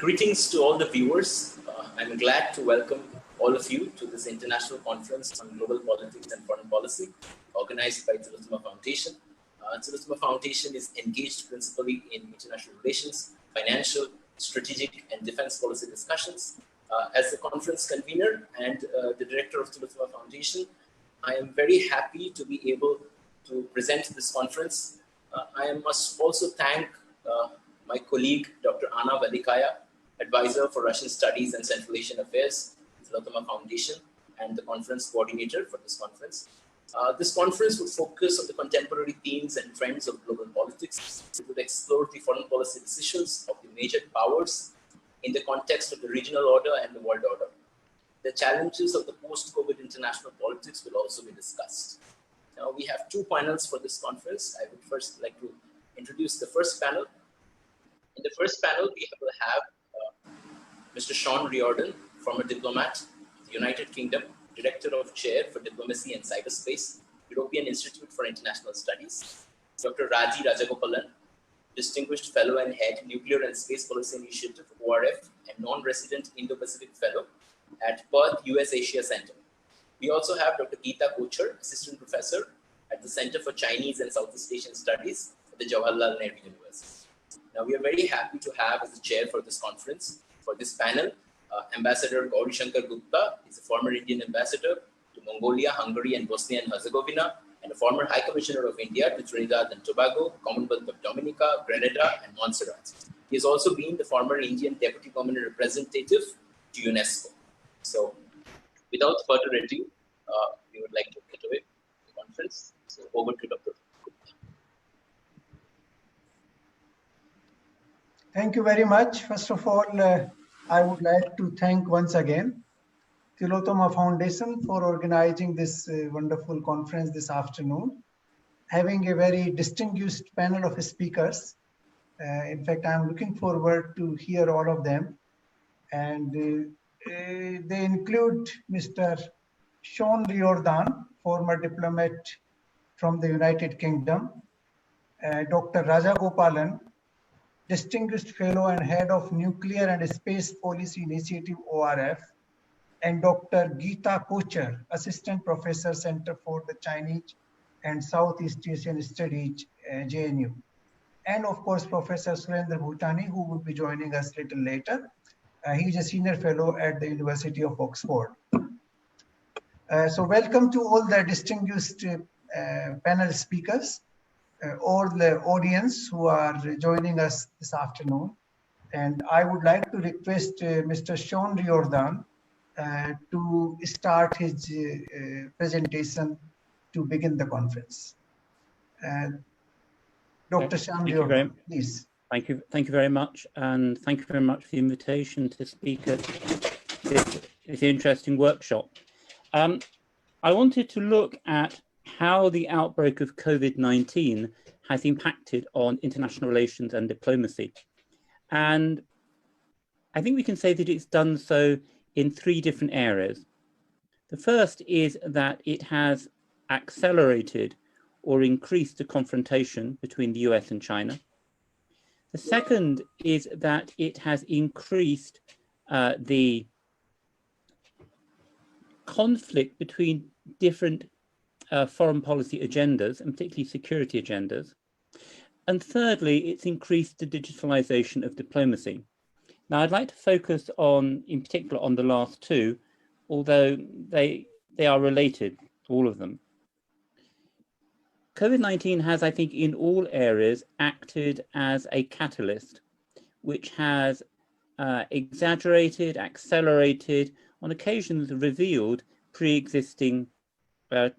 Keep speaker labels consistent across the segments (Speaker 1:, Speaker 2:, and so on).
Speaker 1: Greetings to all the viewers. I'm glad to welcome all of you to this international conference on global politics and foreign policy organized by Tillotoma Foundation. Tillotoma Foundation is engaged principally in international relations, financial, strategic, and defense policy discussions. As the conference convener and the director of Tillotoma Foundation, I am very happy to be able to present this conference. I must also thank my colleague, Dr. Anna Valikaya, advisor for Russian Studies and Central Asian Affairs, Tillotoma Foundation, and the conference coordinator for this conference. This conference would focus on the contemporary themes and trends of global politics. It would explore the foreign policy decisions of the major powers in the context of the regional order and the world order. The challenges of the post-COVID international politics will also be discussed. Now, we have two panels for this conference. I would first like to introduce the first panel. In the first panel, we will have Mr. Shaun Riordan, former diplomat of the United Kingdom, Director of Chair for Diplomacy and Cyberspace, European Institute for International Studies, Dr. Raji Rajagopalan, Distinguished Fellow and Head, Nuclear and Space Policy Initiative, ORF, and non-resident Indo-Pacific Fellow at Perth, USAsia Center. We also have Dr. Geeta, Kochhar, Assistant Professor at the Center for Chinese and Southeast Asian Studies at the Jawaharlal Nehru University. Now, we are very happy to have as the chair for this conference, for this panel, Ambassador Gauri Shankar Gupta. He's a former Indian ambassador to Mongolia, Hungary, and Bosnia and Herzegovina, and a former High Commissioner of India to Trinidad and Tobago, Commonwealth of Dominica, Grenada, and Montserrat. He has also been the former Indian Deputy Permanent Representative to UNESCO. So, without further ado, we would like to get away the conference. So, over to Dr.
Speaker 2: Thank you very much. First of all, I would like to thank once again Tillotoma Foundation for organizing this wonderful conference this afternoon, having a very distinguished panel of speakers. In fact, I'm looking forward to hear all of them. And they include Mr. Shaun Riordan, former diplomat from the United Kingdom, Dr. Rajagopalan, Distinguished Fellow and Head of Nuclear and Space Policy Initiative, ORF, and Dr. Geeta Kochhar, Assistant Professor, Center for the Chinese and Southeast Asian Studies, JNU. And of course, Professor Surender Bhutani, who will be joining us a little later. He is a Senior Fellow at the University of Oxford. So welcome to all the distinguished panel speakers, all the audience who are joining us this afternoon. And I would like to request Mr. Shaun Riordan to start his presentation to begin the conference. Dr. Shaun Riordan, please.
Speaker 3: Thank you very much, and thank you very much for the invitation to speak at this interesting workshop. I wanted to look at how the outbreak of COVID-19 has impacted on international relations and diplomacy. And I think we can say that it's done so in three different areas. The first is that it has accelerated or increased the confrontation between the US and China. The second is that it has increased the conflict between different foreign policy agendas, and particularly security agendas. And thirdly, it's increased the digitalization of diplomacy. Now, I'd like to focus on, in particular, on the last two, although they are related, all of them. COVID-19 has, I think, in all areas, acted as a catalyst, which has exaggerated, accelerated, on occasions revealed pre-existing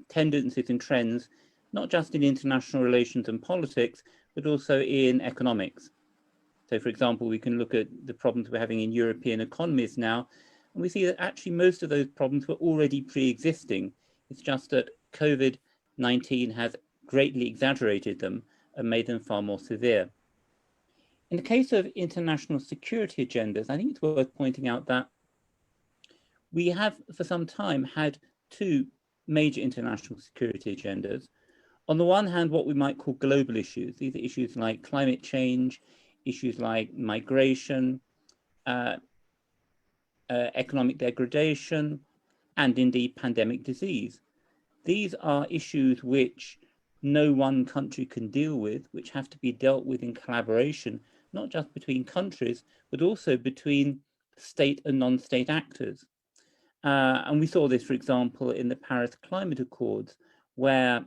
Speaker 3: tendencies and trends, not just in international relations and politics, but also in economics. So, for example, we can look at the problems we're having in European economies now, and we see that actually most of those problems were already pre-existing. It's just that COVID-19 has greatly exaggerated them and made them far more severe. In the case of international security agendas, I think it's worth pointing out that we have for some time had two major international security agendas. On the one hand, what we might call global issues. These are issues like climate change, issues like migration, economic degradation, and indeed pandemic disease. These are issues which no one country can deal with, which have to be dealt with in collaboration, not just between countries, but also between state and non-state actors. And we saw this, for example, in the Paris Climate Accords, where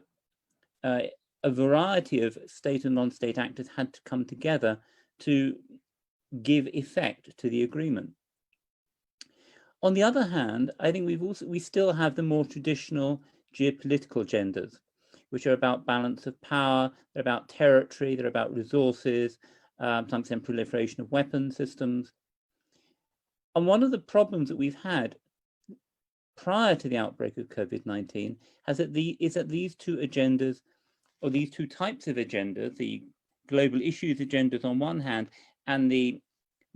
Speaker 3: a variety of state and non-state actors had to come together to give effect to the agreement. On the other hand, I think we still have the more traditional geopolitical agendas, which are about balance of power, they're about territory, they're about resources, to some extent proliferation of weapon systems. And one of the problems that we've had prior to the outbreak of COVID-19 is that these two agendas, or these two types of agendas, the global issues agendas on one hand and the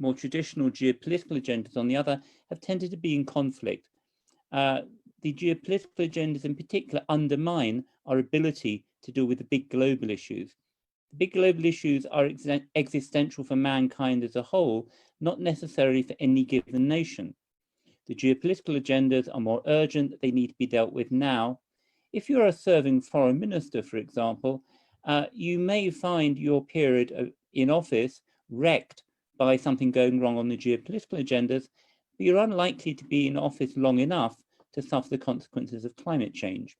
Speaker 3: more traditional geopolitical agendas on the other, have tended to be in conflict. The geopolitical agendas in particular undermine our ability to deal with the big global issues. The big global issues are existential for mankind as a whole, not necessarily for any given nation. The geopolitical agendas are more urgent, they need to be dealt with now. If you're a serving foreign minister, for example, you may find your period in office wrecked by something going wrong on the geopolitical agendas, but you're unlikely to be in office long enough to suffer the consequences of climate change.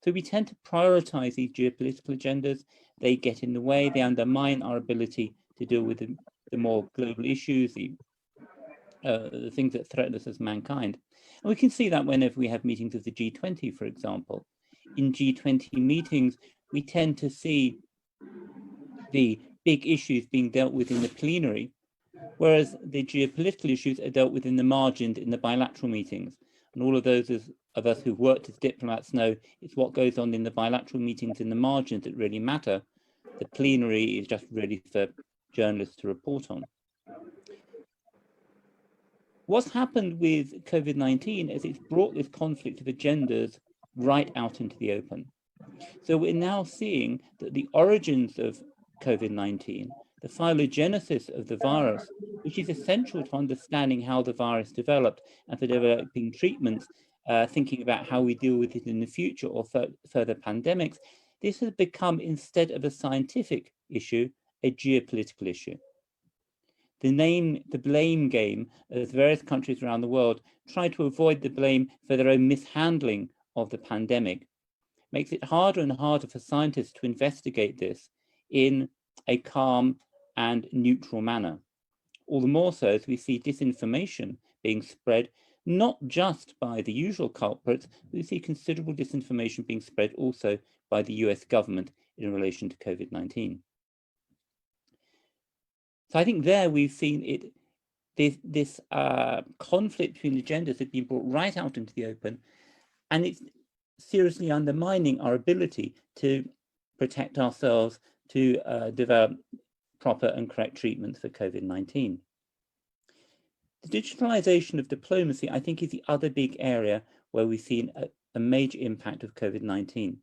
Speaker 3: So we tend to prioritize these geopolitical agendas. They get in the way, they undermine our ability to deal with the more global issues, the things that threaten us as mankind. And we can see that whenever we have meetings of the G20, for example. In G20 meetings, we tend to see the big issues being dealt with in the plenary, whereas the geopolitical issues are dealt with in the margins in the bilateral meetings. And all of those of us who've worked as diplomats know it's what goes on in the bilateral meetings in the margins that really matter. The plenary is just really for journalists to report on. What's happened with COVID-19 is it's brought this conflict of agendas right out into the open. So we're now seeing that the origins of COVID-19, the phylogenesis of the virus, which is essential to understanding how the virus developed and for developing treatments, thinking about how we deal with it in the future or further pandemics, this has become, instead of a scientific issue, a geopolitical issue. The blame game, as various countries around the world try to avoid the blame for their own mishandling of the pandemic, makes it harder and harder for scientists to investigate this in a calm and neutral manner. All the more so as we see disinformation being spread, not just by the usual culprits, but we see considerable disinformation being spread also by the US government in relation to COVID-19. So I think there we've seen this conflict between agendas has been brought right out into the open, and it's seriously undermining our ability to protect ourselves, to develop proper and correct treatments for COVID-19. The digitalization of diplomacy, I think, is the other big area where we've seen a major impact of COVID-19.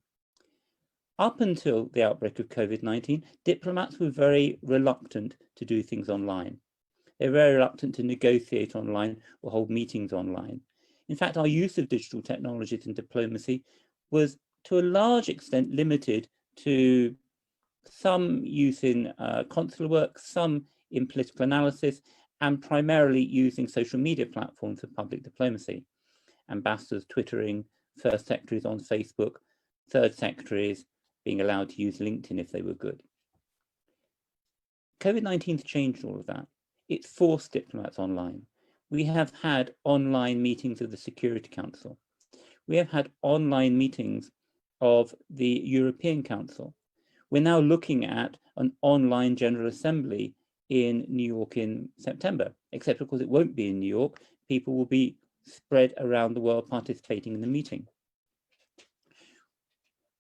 Speaker 3: Up until the outbreak of COVID-19, diplomats were very reluctant to do things online. They were very reluctant to negotiate online or hold meetings online. In fact, our use of digital technologies in diplomacy was to a large extent limited to some use in consular work, some in political analysis, and primarily using social media platforms for public diplomacy. Ambassadors twittering, first secretaries on Facebook, third secretaries being allowed to use LinkedIn if they were good. COVID-19's changed all of that. It's forced diplomats online. We have had online meetings of the Security Council. We have had online meetings of the European Council. We're now looking at an online General Assembly in New York in September, except of course it won't be in New York. People will be spread around the world participating in the meeting.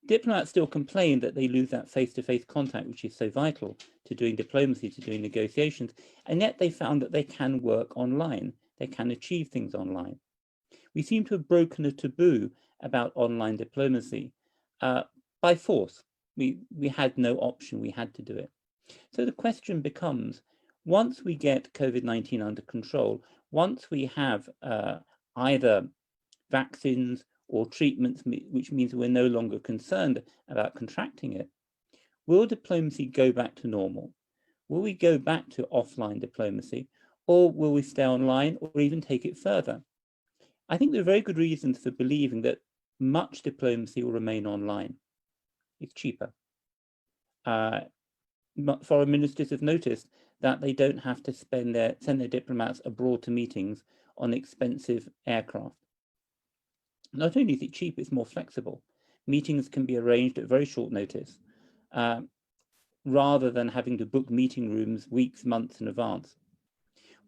Speaker 3: Diplomats still complain that they lose that face-to-face contact, which is so vital to doing diplomacy, to doing negotiations, and yet they found that they can work online. They can achieve things online. We seem to have broken a taboo about online diplomacy by force. We had no option, we had to do it. So the question becomes, Once we get COVID-19 under control, once we have either vaccines or treatments, which means we're no longer concerned about contracting it, will diplomacy go back to normal? Will we go back to offline diplomacy, or will we stay online or even take it further? I think there are very good reasons for believing that much diplomacy will remain online. It's cheaper. Foreign ministers have noticed that they don't have to send their diplomats abroad to meetings on expensive aircraft. Not only is it cheap, it's more flexible. Meetings can be arranged at very short notice, rather than having to book meeting rooms weeks, months in advance.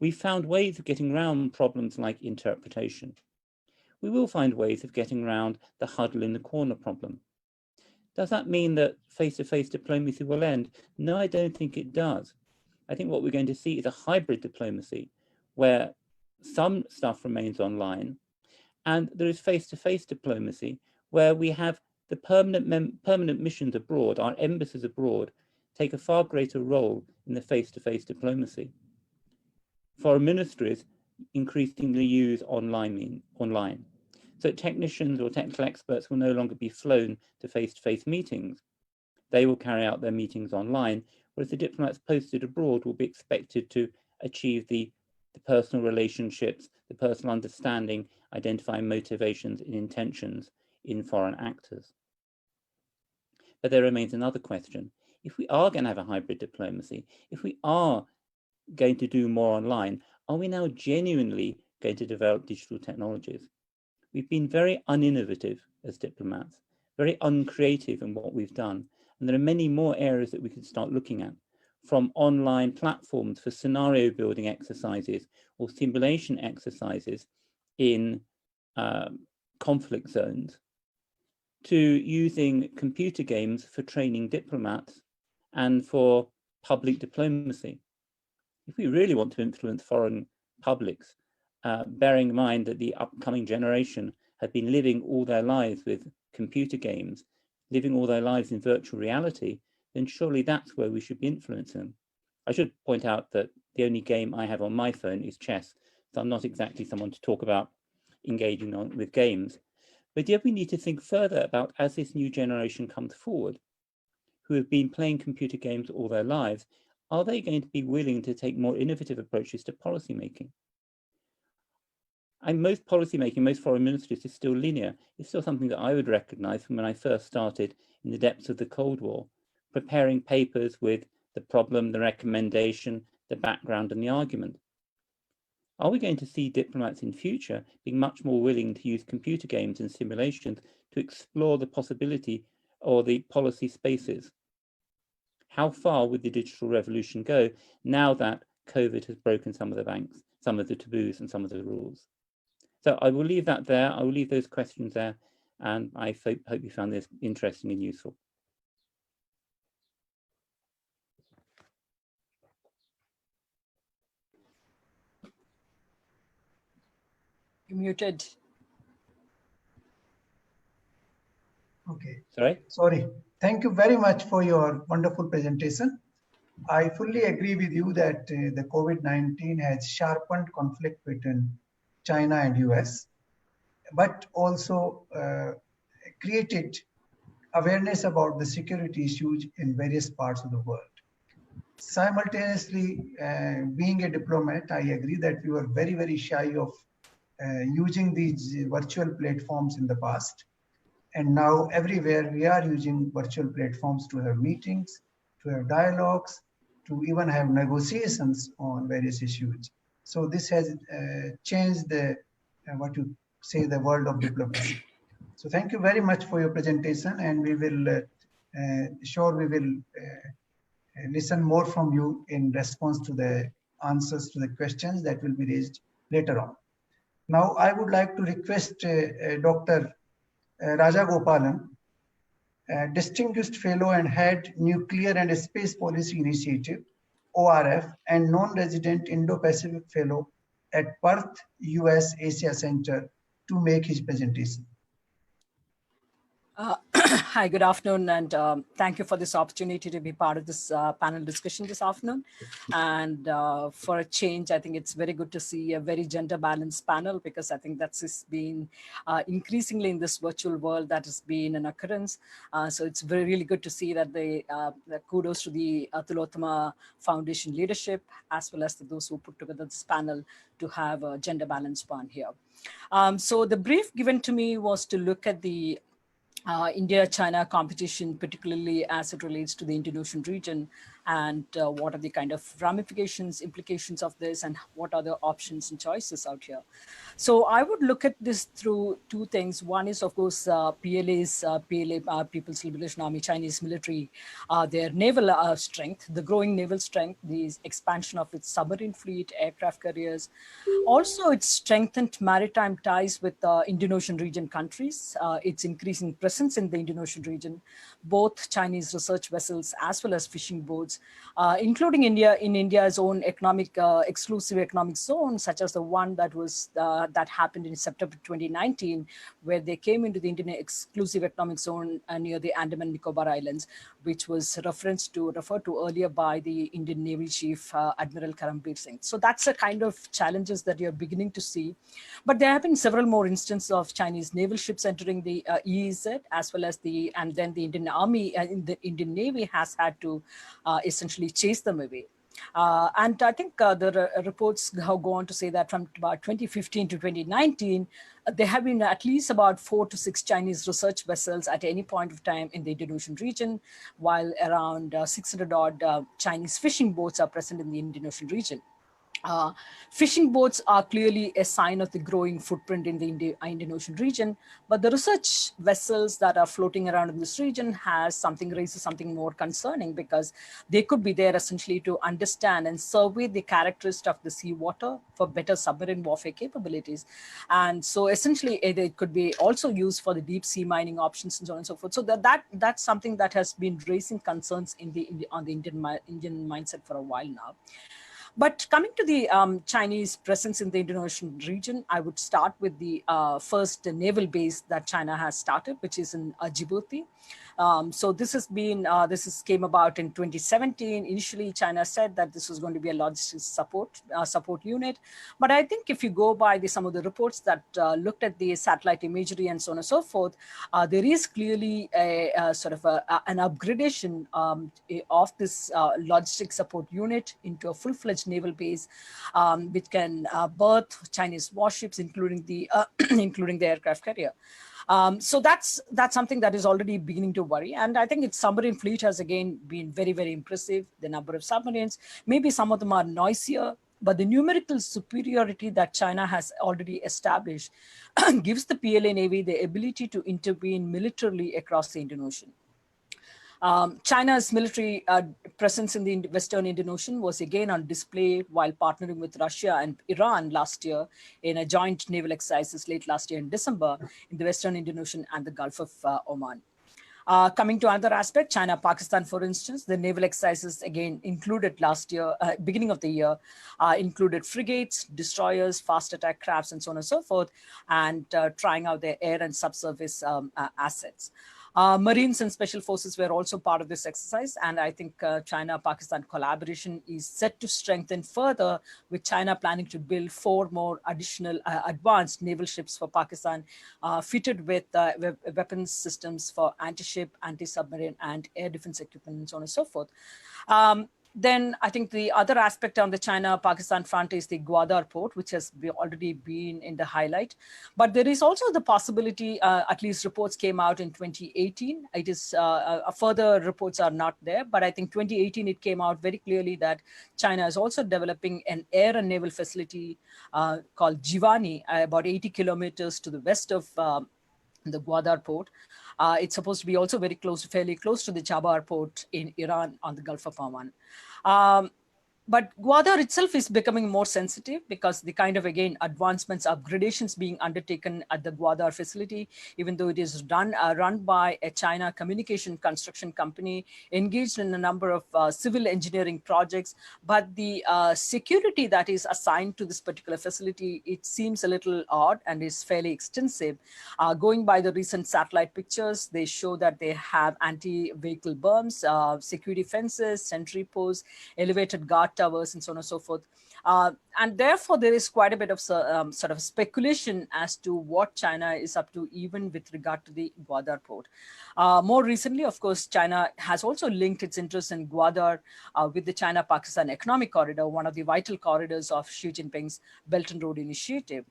Speaker 3: We've found ways of getting around problems like interpretation. We will find ways of getting around the huddle in the corner problem. Does that mean that face-to-face diplomacy will end? No, I don't think it does. I think what we're going to see is a hybrid diplomacy where some stuff remains online and there is face-to-face diplomacy where we have the permanent missions abroad, our embassies abroad, take a far greater role in the face-to-face diplomacy. Foreign ministries increasingly use online. So technicians or technical experts will no longer be flown to face-to-face meetings. They will carry out their meetings online, whereas the diplomats posted abroad will be expected to achieve the personal relationships, the personal understanding, identifying motivations and intentions in foreign actors. But there remains another question. If we are going to have a hybrid diplomacy, if we are going to do more online, are we now genuinely going to develop digital technologies? We've been very uninnovative as diplomats, very uncreative in what we've done. And there are many more areas that we could start looking at, from online platforms for scenario building exercises or simulation exercises in conflict zones, to using computer games for training diplomats and for public diplomacy. If we really want to influence foreign publics, bearing in mind that the upcoming generation have been living all their lives with computer games, living all their lives in virtual reality, then surely that's where we should be influencing them. I should point out that the only game I have on my phone is chess, so I'm not exactly someone to talk about engaging with games. But yet we need to think further about, as this new generation comes forward, who have been playing computer games all their lives, are they going to be willing to take more innovative approaches to policy making? And most policy making, most foreign ministries is still linear. It's still something that I would recognize from when I first started in the depths of the Cold War, preparing papers with the problem, the recommendation, the background, and the argument. Are we going to see diplomats in future being much more willing to use computer games and simulations to explore the possibility or the policy spaces? How far would the digital revolution go now that COVID has broken some of the banks, some of the taboos, and some of the rules? So I will leave that there. I will leave those questions there, and I hope you found this interesting and useful.
Speaker 4: You're muted.
Speaker 2: Okay.
Speaker 3: Sorry?
Speaker 2: Thank you very much for your wonderful presentation. I fully agree with you that the COVID-19 has sharpened conflict between China and US, but also created awareness about the security issues in various parts of the world. Simultaneously, being a diplomat, I agree that we were very, very shy of using these virtual platforms in the past. And now everywhere we are using virtual platforms to have meetings, to have dialogues, to even have negotiations on various issues. So this has changed the, what you say, the world of diplomacy. So thank you very much for your presentation, and we will, we will listen more from you in response to the answers to the questions that will be raised later on. Now, I would like to request Dr. Rajagopalan, Distinguished Fellow and Head Nuclear and Space Policy Initiative, ORF, and non-resident Indo-Pacific Fellow at Perth, USAsia Center, to make his presentation.
Speaker 4: Hi, good afternoon, and thank you for this opportunity to be part of this panel discussion this afternoon. And for a change, I think it's very good to see a very gender balanced panel, because I think that's been increasingly in this virtual world that has been an occurrence. So it's really good to see that the kudos to the Tillotoma Foundation leadership, as well as to those who put together this panel to have a gender balanced one here. So the brief given to me was to look at the India-China competition, particularly as it relates to the Indo-Ocean region, and what are the kind of ramifications, implications of this, and what are the options and choices out here. So I would look at this through two things. One is, of course, PLA's, People's Liberation Army, Chinese military, their naval strength, the growing naval strength, the expansion of its submarine fleet, aircraft carriers. Also, its strengthened maritime ties with Indo-Ocean region countries, its increasing presence in the Indo-Ocean region, both Chinese research vessels as well as fishing boats, including India in India's own exclusive economic zone, such as the one that happened in September 2019, where they came into the Indian exclusive economic zone near the Andaman Nicobar Islands, which was referred to earlier by the Indian Navy Chief Admiral Karambir Singh. So that's the kind of challenges that you're beginning to see. But there have been several more instances of Chinese naval ships entering the EEZ, as well as and then the Indian Army, the Indian Navy has had to essentially chase them away. And I think the reports go on to say that from about 2015 to 2019, there have been at least about 4 to 6 Chinese research vessels at any point of time in the Indo-Ocean region, while around 600 odd Chinese fishing boats are present in the Indo-Ocean region. Fishing boats are clearly a sign of the growing footprint in the Indian Ocean region, but the research vessels that are floating around in this region raises something more concerning, because they could be there essentially to understand and survey the characteristics of the seawater for better submarine warfare capabilities. And so essentially it could be also used for the deep sea mining options and so on and so forth. So that's something that has been raising concerns on the Indian mindset for a while now. But coming to the Chinese presence in the Indo-Ocean region, I would start with the first naval base that China has started, which is in Djibouti. So this came about in 2017. Initially, China said that this was going to be a logistics support unit. But I think if you go by some of the reports that looked at the satellite imagery and so on and so forth, there is clearly a sort of an upgradation of this logistics support unit into a full-fledged naval base, which can berth Chinese warships, including the including the aircraft carrier. So that's something that is already beginning to worry. And I think its submarine fleet has again been very, very impressive. The number of submarines, maybe some of them are noisier, but the numerical superiority that China has already established gives the PLA Navy the ability to intervene militarily across the Indian Ocean. China's military presence in the Western Indian Ocean was again on display while partnering with Russia and Iran last year in a joint naval exercises late last year in December in the Western Indian Ocean and the Gulf of Oman. Coming to another aspect, China-Pakistan, for instance, the naval exercises again included last year, beginning of the year, included frigates, destroyers, fast attack crafts, and so on and so forth, and trying out their air and subsurface assets. Marines and special forces were also part of this exercise, and I think China-Pakistan collaboration is set to strengthen further, with China planning to build 4 more additional advanced naval ships for Pakistan, fitted with weapons systems for anti-ship, anti-submarine, and air defense equipment, and so on and so forth. Then I think the other aspect on the China-Pakistan front is the Gwadar port, which has already been in the highlight. But there is also the possibility, at least reports came out in 2018. It is further reports are not there, but I think 2018 it came out very clearly that China is also developing an air and naval facility called Jiwani, about 80 kilometers to the west of the Gwadar port. It's supposed to be also very close, fairly close to the Chabar port in Iran on the Gulf of Oman. But Gwadar itself is becoming more sensitive because the kind of, again, advancements, upgradations being undertaken at the Gwadar facility, even though it is run by a China communication construction company engaged in a number of civil engineering projects. But the security that is assigned to this particular facility, it seems a little odd and is fairly extensive. Going by the recent satellite pictures, they show that they have anti-vehicle berms, security fences, sentry posts, elevated guard towers, and so on and so forth. And therefore, there is quite a bit of sort of speculation as to what China is up to, even with regard to the Gwadar port. More recently, of course, China has also linked its interest in Gwadar with the China-Pakistan Economic Corridor, one of the vital corridors of Xi Jinping's Belt and Road Initiative.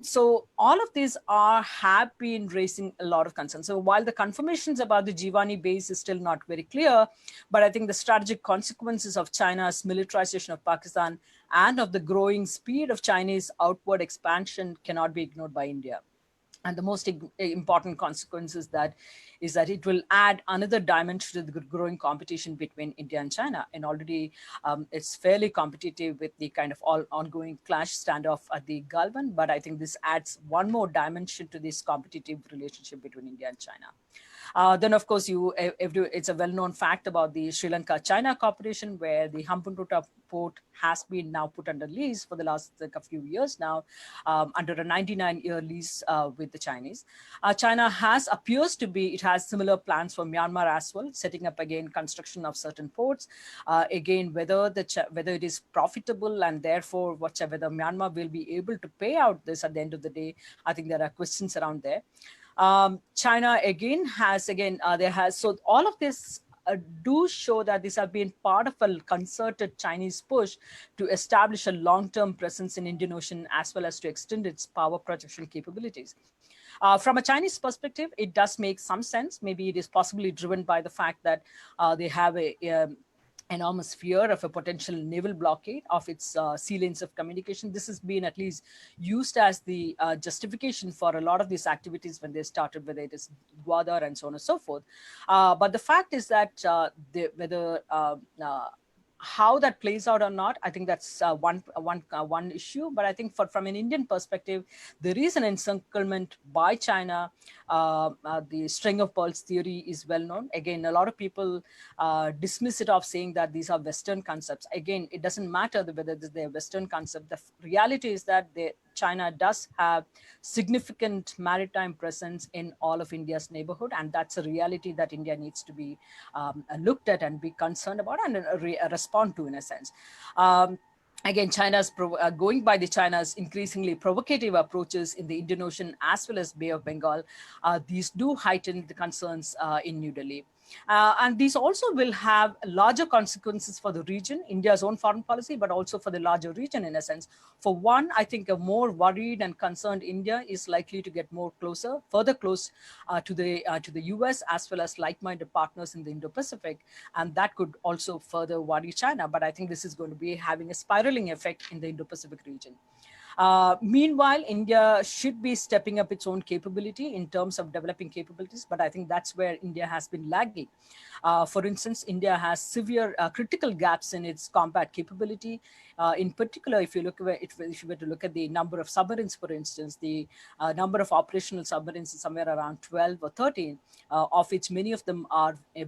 Speaker 4: So all of these have been raising a lot of concerns. So while the confirmations about the Jivani base is still not very clear, but I think the strategic consequences of China's militarization of Pakistan and of the growing speed of Chinese outward expansion cannot be ignored by India. And the most important consequence is that it will add another dimension to the growing competition between India and China. And already it's fairly competitive with the kind of ongoing clash standoff at the Gulf. But I think this adds one more dimension to this competitive relationship between India and China. Then, of course, it's a well-known fact about the Sri Lanka-China cooperation, where the Hambantota port has been now put under lease for the last a few years now, under a 99-year lease with the Chinese. China appears to be, it has similar plans for Myanmar as well, setting up again construction of certain ports. Again, whether it is profitable and therefore whether Myanmar will be able to pay out this at the end of the day, I think there are questions around there. China again so all of this do show that these have been part of a concerted Chinese push to establish a long-term presence in Indian Ocean, as well as to extend its power projection capabilities. From a Chinese perspective, it does make some sense. Maybe it is possibly driven by the fact that they have enormous fear of a potential naval blockade of its sea lanes of communication. This has been at least used as the justification for a lot of these activities when they started, whether it is Gwadar and so on and so forth. But the fact is that how that plays out or not, I think that's one issue. But I think from an Indian perspective, there is an encirclement by China. The string of pearls theory is well known. Again, a lot of people dismiss it off, saying that these are Western concepts. Again, it doesn't matter whether they're Western concept. The reality is that China does have significant maritime presence in all of India's neighborhood, and that's a reality that India needs to be looked at and be concerned about and respond to, in a sense. Again, China's going by China's increasingly provocative approaches in the Indian Ocean as well as Bay of Bengal. These do heighten the concerns in New Delhi. And these also will have larger consequences for the region, India's own foreign policy, but also for the larger region, in a sense. For one, I think a more worried and concerned India is likely to get further close to the US, as well as like-minded partners in the Indo-Pacific. And that could also further worry China. But I think this is going to be having a spiraling effect in the Indo-Pacific region. Meanwhile, India should be stepping up its own capability in terms of developing capabilities, but I think that's where India has been lagging. For instance, India has severe critical gaps in its combat capability. In particular, if you were to look at the number of submarines, for instance, the number of operational submarines is somewhere around 12 or 13, of which many of them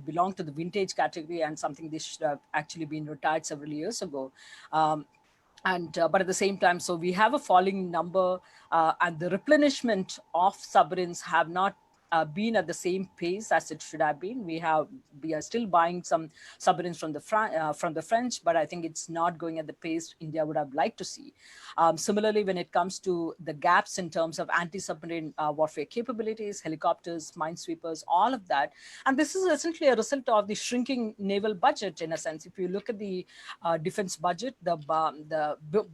Speaker 4: belong to the vintage category, and something they should have actually been retired several years ago. But at the same time, so we have a falling number, and the replenishment of submarines have not been at the same pace as it should have been. We are still buying some submarines from the French, but I think it's not going at the pace India would have liked to see. Similarly, when it comes to the gaps in terms of anti-submarine warfare capabilities, helicopters, minesweepers, all of that, and this is essentially a result of the shrinking naval budget, in a sense. If you look at the defense budget, the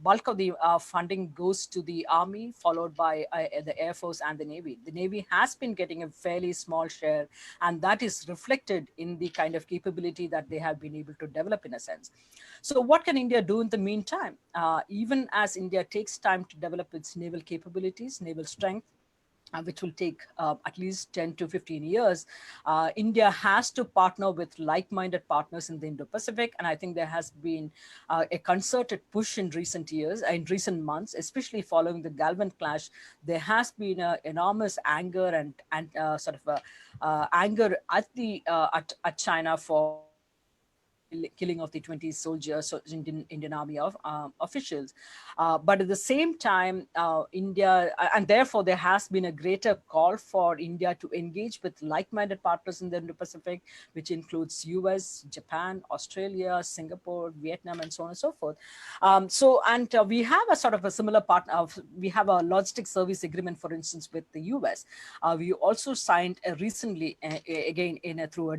Speaker 4: bulk of the funding goes to the Army, followed by the Air Force and the Navy. The Navy has been getting a fairly small share, and that is reflected in the kind of capability that they have been able to develop, in a sense. So what can India do in the meantime? Even as India takes time to develop its naval capabilities, naval strength, which will take at least 10 to 15 years, India has to partner with like-minded partners in the Indo-Pacific. And I think there has been a concerted push in recent years, in recent months, especially following the Galvan clash. There has been enormous anger and sort of anger at China for killing of the 20 soldiers, so Indian Army officials. But at the same time, India, and therefore there has been a greater call for India to engage with like-minded partners in the Indo-Pacific, which includes US, Japan, Australia, Singapore, Vietnam, and so on and so forth. We have a sort of a similar partner. We have a logistics service agreement, for instance, with the US. We also signed recently, again, through a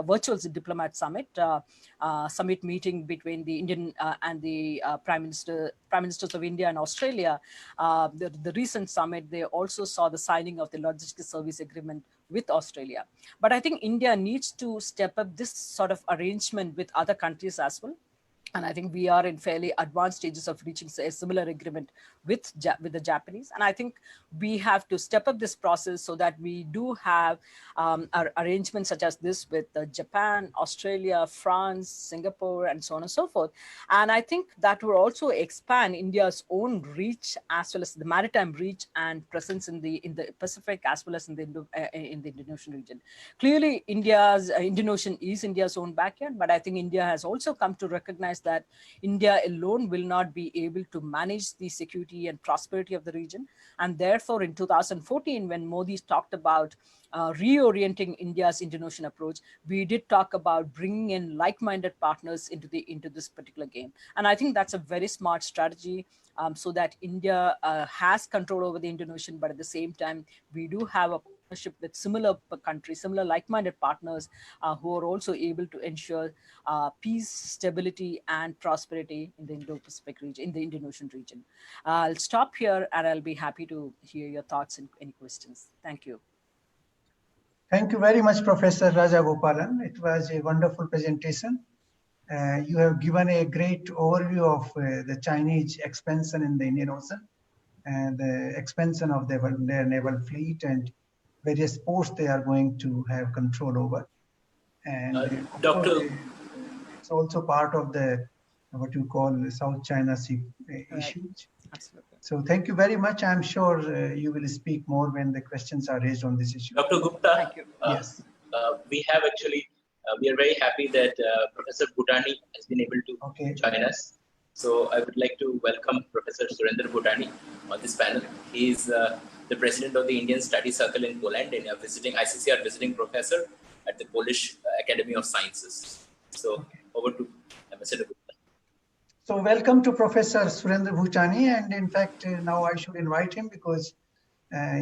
Speaker 4: virtual diplomat summit meeting between the Indian and the Prime Ministers of India and Australia. The recent summit, they also saw the signing of the logistics service agreement with Australia. But I think India needs to step up this sort of arrangement with other countries as well. And I think we are in fairly advanced stages of reaching a similar agreement with the Japanese. And I think we have to step up this process so that we do have arrangements such as this with Japan, Australia, France, Singapore, and so on and so forth. And I think that will also expand India's own reach, as well as the maritime reach and presence in the Pacific, as well as in the Indian Ocean region. Clearly, Indian Ocean is India's own backyard, but I think India has also come to recognize that India alone will not be able to manage the security and prosperity of the region. And therefore, in 2014, when Modi talked about reorienting India's Indian Ocean approach, we did talk about bringing in like-minded partners into this particular game. And I think that's a very smart strategy, so that India has control over the Indian Ocean, but at the same time, we do have a partnership with similar countries, similar like-minded partners who are also able to ensure peace, stability, and prosperity in the Indo-Pacific region, in the Indian Ocean region. I'll stop here, and I'll be happy to hear your thoughts and any questions. Thank you.
Speaker 2: Thank you very much, Professor Rajagopalan. It was a wonderful presentation. You have given a great overview of the Chinese expansion in the Indian Ocean and the expansion of their naval fleet and various ports they are going to have control over. And
Speaker 1: Dr.
Speaker 2: It's also part of the what you call the South China Sea issues.
Speaker 4: Absolutely.
Speaker 2: So thank you very much. I'm sure you will speak more when the questions are raised on this issue.
Speaker 1: Dr. Gupta,
Speaker 4: Thank you.
Speaker 2: Yes.
Speaker 1: We have actually, we are very happy that Professor Bhutani has been able to join us. So I would like to welcome Professor Surender Bhutani on this panel. He is the president of the Indian Study Circle in Poland and a visiting ICCR visiting professor at the Polish Academy of Sciences. So over to Ambassador Gupta.
Speaker 2: So welcome to Professor Surender Bhutani, and in fact now I should invite him because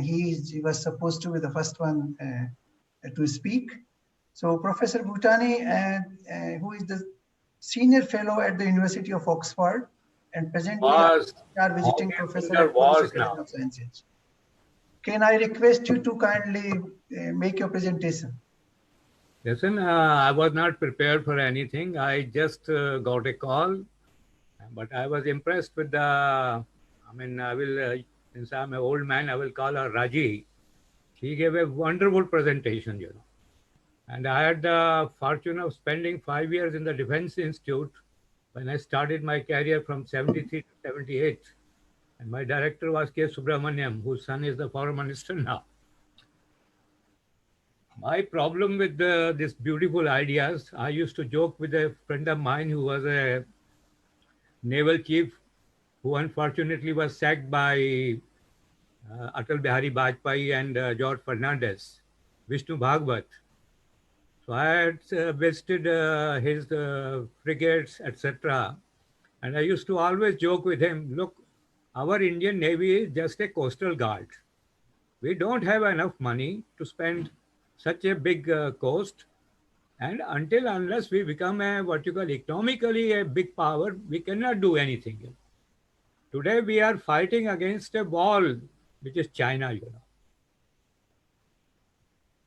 Speaker 2: he was supposed to be the first one to speak. So Professor Bhutani, who is the senior fellow at the University of Oxford and presently are visiting professor at Polish Academy of Sciences. Can I request you to kindly make your presentation?
Speaker 5: Listen, I was not prepared for anything. I just got a call, but I was impressed with the, I will, since I'm an old man, I will call her Raji. She gave a wonderful presentation, you know. And I had the fortune of spending 5 years in the Defense Institute when I started my career from 73 to 78. And my director was K. Subramaniam, whose son is the foreign minister now. My problem with these beautiful ideas, I used to joke with a friend of mine who was a naval chief who unfortunately was sacked by Atal Bihari Vajpayee and George Fernandez, Vishnu Bhagwat. So I had visited his frigates, etc. And I used to always joke with him, look, our Indian Navy is just a coastal guard. We don't have enough money to spend such a big coast. And unless we become what you call economically a big power, we cannot do anything. Today we are fighting against a wall, which is China, you know.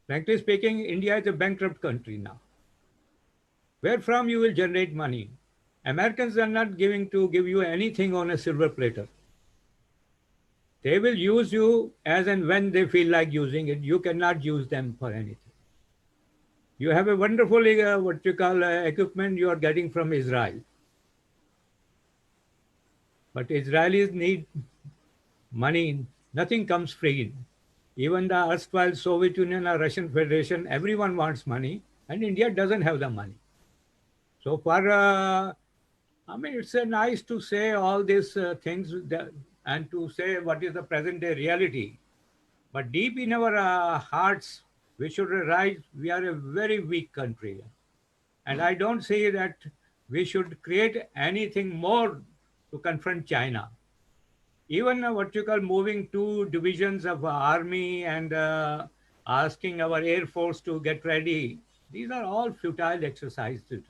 Speaker 5: Frankly speaking, India is a bankrupt country now. Where from you will generate money? Americans are not give you anything on a silver platter. They will use you as and when they feel like using it. You cannot use them for anything. You have a wonderful, what you call equipment you are getting from Israel. But Israelis need money. Nothing comes free. Even the erstwhile Soviet Union or Russian Federation, everyone wants money, and India doesn't have the money. So for, I mean, it's nice to say all these things and to say what is the present day reality. But deep in our hearts, we should realize we are a very weak country. And I don't say that we should create anything more to confront China. Even what you call moving two divisions of army and asking our air force to get ready, these are all futile exercises.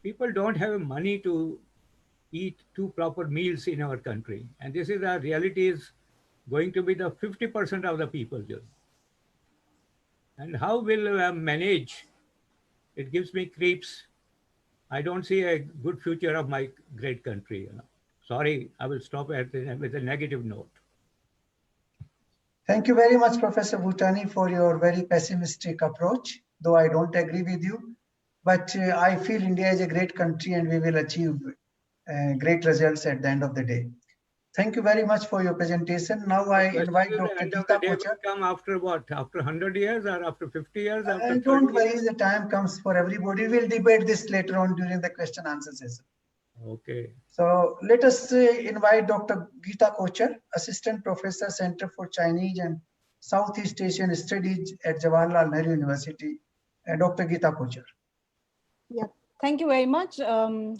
Speaker 5: People don't have money to eat two proper meals in our country. And this is the reality is going to be the 50% of the people. And how will manage? It gives me creeps. I don't see a good future of my great country. Sorry, I will stop with a negative note.
Speaker 2: Thank you very much, Professor Bhutani, for your very pessimistic approach, though I don't agree with you. But I feel India is a great country and we will achieve great results at the end of the day. Thank you very much for your presentation. Now I invite Dr. Geeta Kochhar.
Speaker 5: Come after what? After 100 years or after 50 years? After
Speaker 2: don't worry, the time comes for everybody. We'll debate this later on during the question answer session.
Speaker 5: Okay.
Speaker 2: So let us invite Dr. Geeta Kochhar, Assistant Professor, Center for Chinese and Southeast Asian Studies at Jawaharlal Nehru University. Dr. Geeta Kochhar.
Speaker 6: Yeah, thank you very much.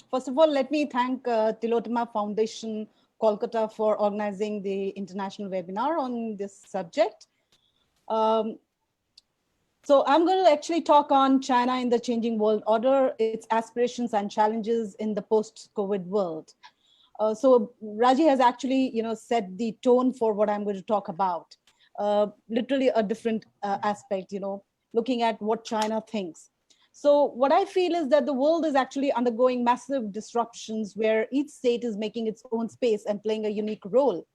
Speaker 6: First of all, let me thank Tillotoma Foundation, Kolkata, for organizing the international webinar on this subject. So I'm going to actually talk on China in the changing world order, its aspirations and challenges in the post-COVID world. So Raji has actually, set the tone for what I'm going to talk about. Literally a different aspect, looking at what China thinks. So what I feel is that the world is actually undergoing massive disruptions where each state is making its own space and playing a unique role,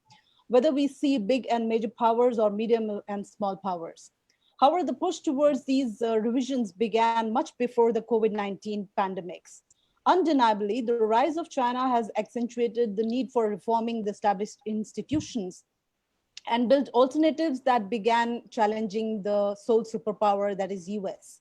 Speaker 6: whether we see big and major powers or medium and small powers. However, the push towards these revisions began much before the COVID-19 pandemics. Undeniably, the rise of China has accentuated the need for reforming the established institutions and built alternatives that began challenging the sole superpower that is US.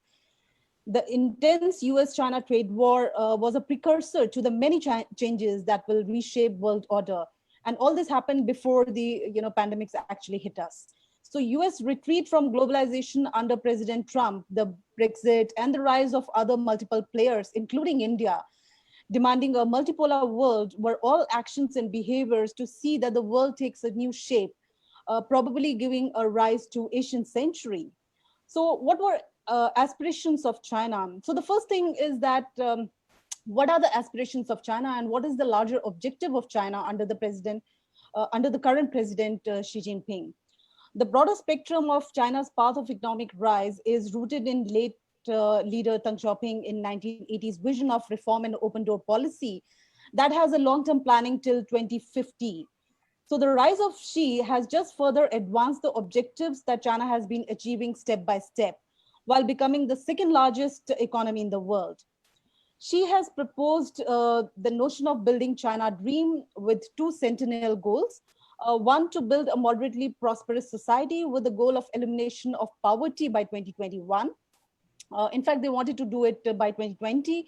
Speaker 6: The intense US-China trade war was a precursor to the many changes that will reshape world order. And all this happened before the pandemics actually hit us. So US retreat from globalization under President Trump, the Brexit, and the rise of other multiple players, including India, demanding a multipolar world were all actions and behaviors to see that the world takes a new shape, probably giving a rise to Asian century. So what were aspirations of China? So the first thing is that what are the aspirations of China and what is the larger objective of China under the current president Xi Jinping? The broader spectrum of China's path of economic rise is rooted in late leader Deng Xiaoping in 1980s vision of reform and open door policy that has a long-term planning till 2050. So the rise of Xi has just further advanced the objectives that China has been achieving step by step, while becoming the second largest economy in the world. Xi has proposed the notion of building China Dream with two centennial goals. One, to build a moderately prosperous society with the goal of elimination of poverty by 2021. In fact, they wanted to do it by 2020,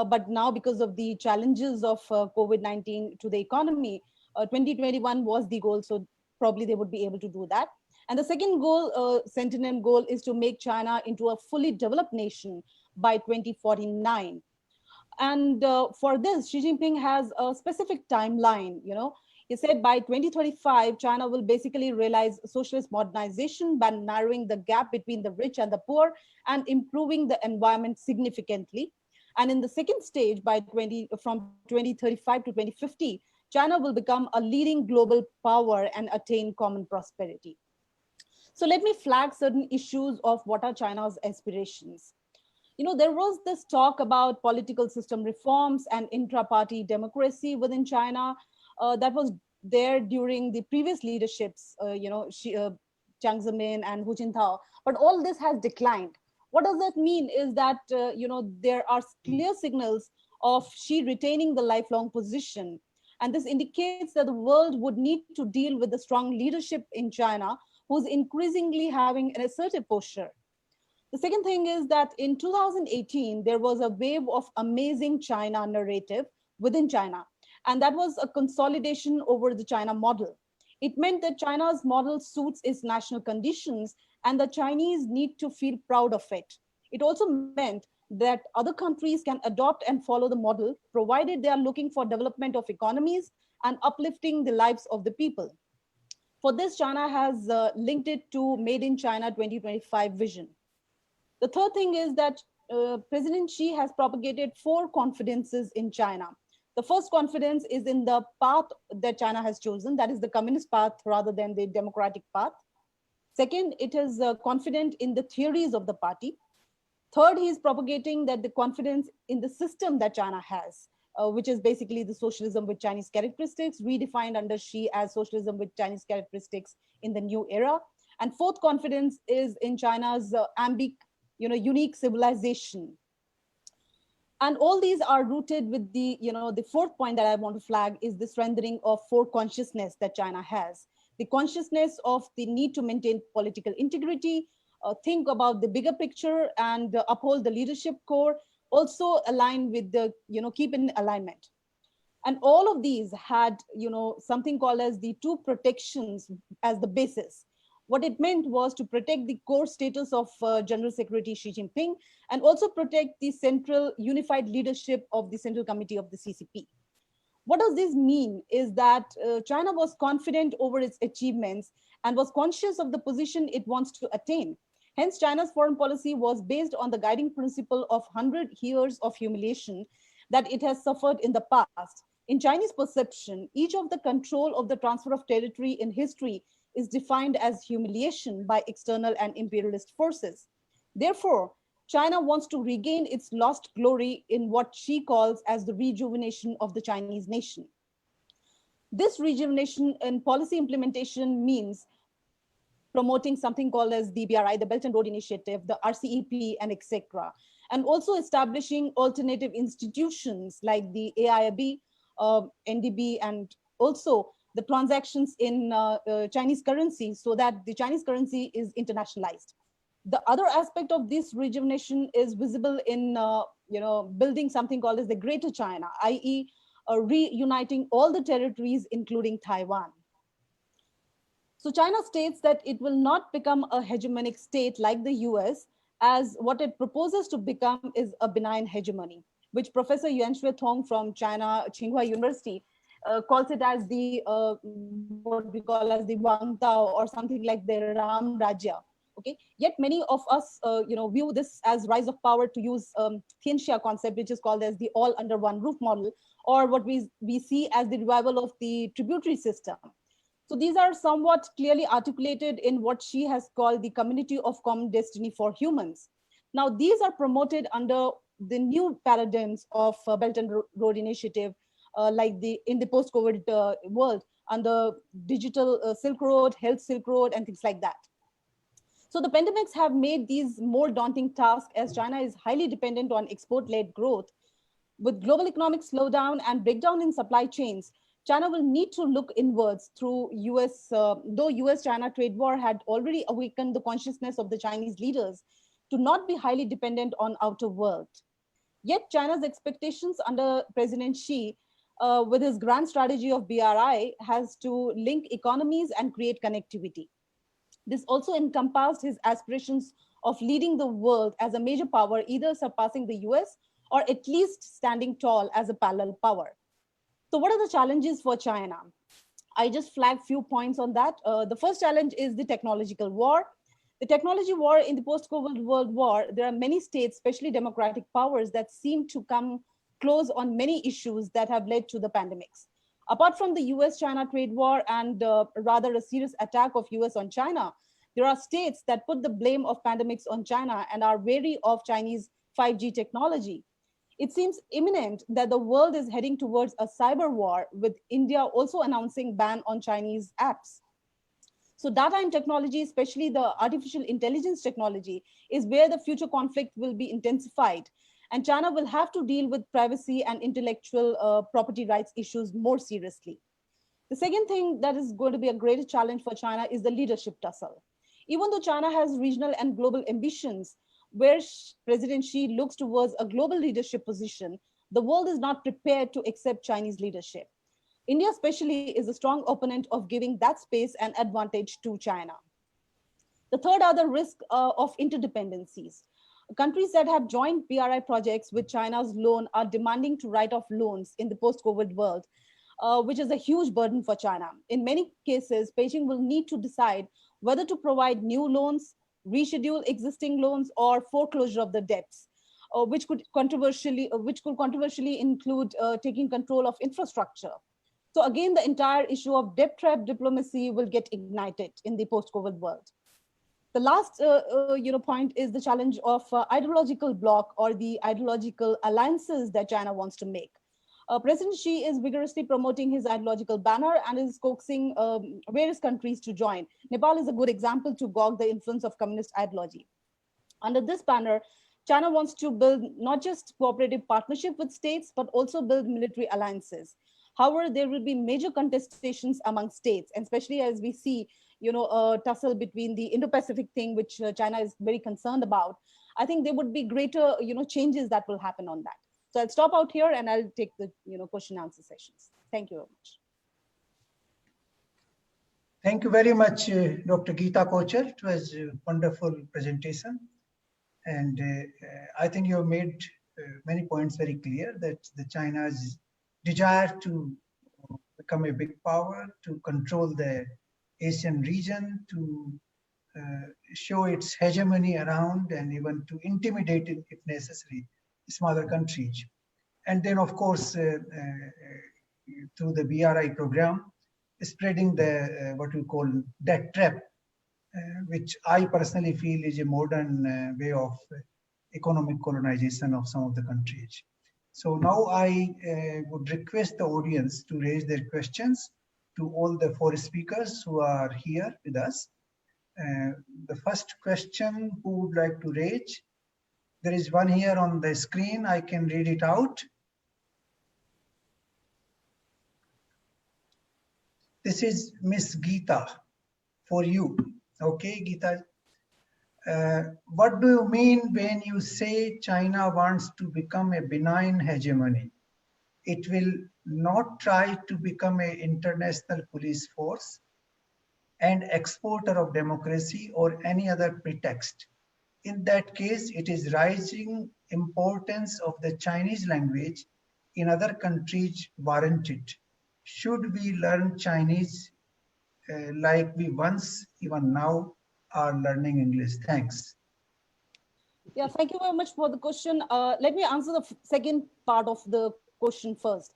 Speaker 6: but now because of the challenges of COVID-19 to the economy, 2021 was the goal, so probably they would be able to do that. And the second goal, centennial goal, is to make China into a fully developed nation by 2049. And for this, Xi Jinping has a specific timeline. He said by 2035, China will basically realize socialist modernization by narrowing the gap between the rich and the poor and improving the environment significantly. And in the second stage, from 2035 to 2050, China will become a leading global power and attain common prosperity. So let me flag certain issues of what are China's aspirations. There was this talk about political system reforms and intra-party democracy within China that was there during the previous leaderships, Jiang Zemin and Hu Jintao, but all this has declined. What does that mean is that, there are clear signals of Xi retaining the lifelong position. And this indicates that the world would need to deal with the strong leadership in China, who's increasingly having an assertive posture. The second thing is that in 2018, there was a wave of amazing China narrative within China. And that was a consolidation over the China model. It meant that China's model suits its national conditions and the Chinese need to feel proud of it. It also meant that other countries can adopt and follow the model, provided they are looking for development of economies and uplifting the lives of the people. For this, China has linked it to Made in China 2025 vision. The third thing is that President Xi has propagated 4 confidences in China. The first confidence is in the path that China has chosen, that is the communist path rather than the democratic path. Second, it is confident in the theories of the party. Third, he is propagating that the confidence in the system that China has, which is basically the socialism with Chinese characteristics, redefined under Xi as socialism with Chinese characteristics in the new era. And fourth confidence is in China's unique civilization. And all these are rooted with the fourth point that I want to flag is the surrendering of 4 consciousness that China has. The consciousness of the need to maintain political integrity, think about the bigger picture and uphold the leadership core, also align with the, keep in alignment. And all of these had, something called as the 2 protections as the basis. What it meant was to protect the core status of General Secretary Xi Jinping and also protect the central unified leadership of the Central Committee of the CCP. What does this mean is that China was confident over its achievements and was conscious of the position it wants to attain. Hence, China's foreign policy was based on the guiding principle of 100 years of humiliation that it has suffered in the past. In Chinese perception, each of the control of the transfer of territory in history is defined as humiliation by external and imperialist forces. Therefore, China wants to regain its lost glory in what she calls as the rejuvenation of the Chinese nation. This rejuvenation and policy implementation means promoting something called as the BRI, the Belt and Road Initiative, the RCEP, and etc. And also establishing alternative institutions like the AIIB, NDB, and also the transactions in Chinese currency so that the Chinese currency is internationalized. The other aspect of this rejuvenation is visible in building something called as the Greater China, i.e. Reuniting all the territories, including Taiwan. So China states that it will not become a hegemonic state like the US, as what it proposes to become is a benign hegemony, which Professor Yuan Shui Tong from China, Tsinghua University, calls it as the what we call as the Wang Tao or something like the Ram Rajya. Okay. Yet many of us, view this as rise of power, to use Tianxia concept, which is called as the all under one roof model, or what we see as the revival of the tributary system. So these are somewhat clearly articulated in what she has called the community of common destiny for humans. Now, these are promoted under the new paradigms of Belt and Road Initiative, like in the post-COVID world, under digital Silk Road, health Silk Road, and things like that. So the pandemics have made these more daunting tasks, as China is highly dependent on export-led growth. With global economic slowdown and breakdown in supply chains, China will need to look inwards through though US-China trade war had already awakened the consciousness of the Chinese leaders to not be highly dependent on outer world. Yet China's expectations under President Xi, with his grand strategy of BRI, has to link economies and create connectivity. This also encompassed his aspirations of leading the world as a major power, either surpassing the US or at least standing tall as a parallel power. So what are the challenges for China? I just flagged few points on that. The first challenge is the technological war. The technology war in the post-COVID World War, there are many states, especially democratic powers, that seem to come close on many issues that have led to the pandemics. Apart from the US-China trade war and rather a serious attack of US on China, there are states that put the blame of pandemics on China and are wary of Chinese 5G technology. It seems imminent that the world is heading towards a cyber war, with India also announcing ban on Chinese apps. So data and technology, especially the artificial intelligence technology, is where the future conflict will be intensified. And China will have to deal with privacy and intellectual property rights issues more seriously. The second thing that is going to be a greater challenge for China is the leadership tussle. Even though China has regional and global ambitions, where President Xi looks towards a global leadership position, the world is not prepared to accept Chinese leadership. India especially is a strong opponent of giving that space and advantage to China. The third are the risk of interdependencies. Countries that have joined BRI projects with China's loan are demanding to write off loans in the post-COVID world, which is a huge burden for China. In many cases, Beijing will need to decide whether to provide new loans, reschedule existing loans, or foreclosure of the debts, which could controversially include taking control of infrastructure. So again, the entire issue of debt trap diplomacy will get ignited in the post-COVID world. The last point is the challenge of ideological bloc or the ideological alliances that China wants to make. President Xi is vigorously promoting his ideological banner and is coaxing various countries to join. Nepal is a good example to gauge the influence of communist ideology. Under this banner, China wants to build not just cooperative partnership with states, but also build military alliances. However, there will be major contestations among states, and especially as we see, a tussle between the Indo-Pacific thing, which China is very concerned about. I think there would be greater, changes that will happen on that. So I'll stop out here and I'll take the, question and answer sessions. Thank you very much.
Speaker 2: Thank you very much, Dr. Geeta Kochhar. It was a wonderful presentation. And I think you have made many points very clear that the China's desire to become a big power, to control the Asian region, to show its hegemony around, and even to intimidate it if necessary, smaller countries. And then, of course, through the BRI program, spreading the what we call debt trap, which I personally feel is a modern way of economic colonization of some of the countries. So now I would request the audience to raise their questions to all the four speakers who are here with us. The first question, who would like to raise? There is one here on the screen. I can read it out. This is Miss Geeta for you. Okay, Geeta. What do you mean when you say China wants to become a benign hegemony? It will not try to become an international police force and exporter of democracy or any other pretext. In that case, it is rising importance of the Chinese language in other countries warranted. Should we learn Chinese like we once, even now, are learning English? Thanks.
Speaker 6: Yeah, thank you very much for the question. Let me answer the second part of the question first.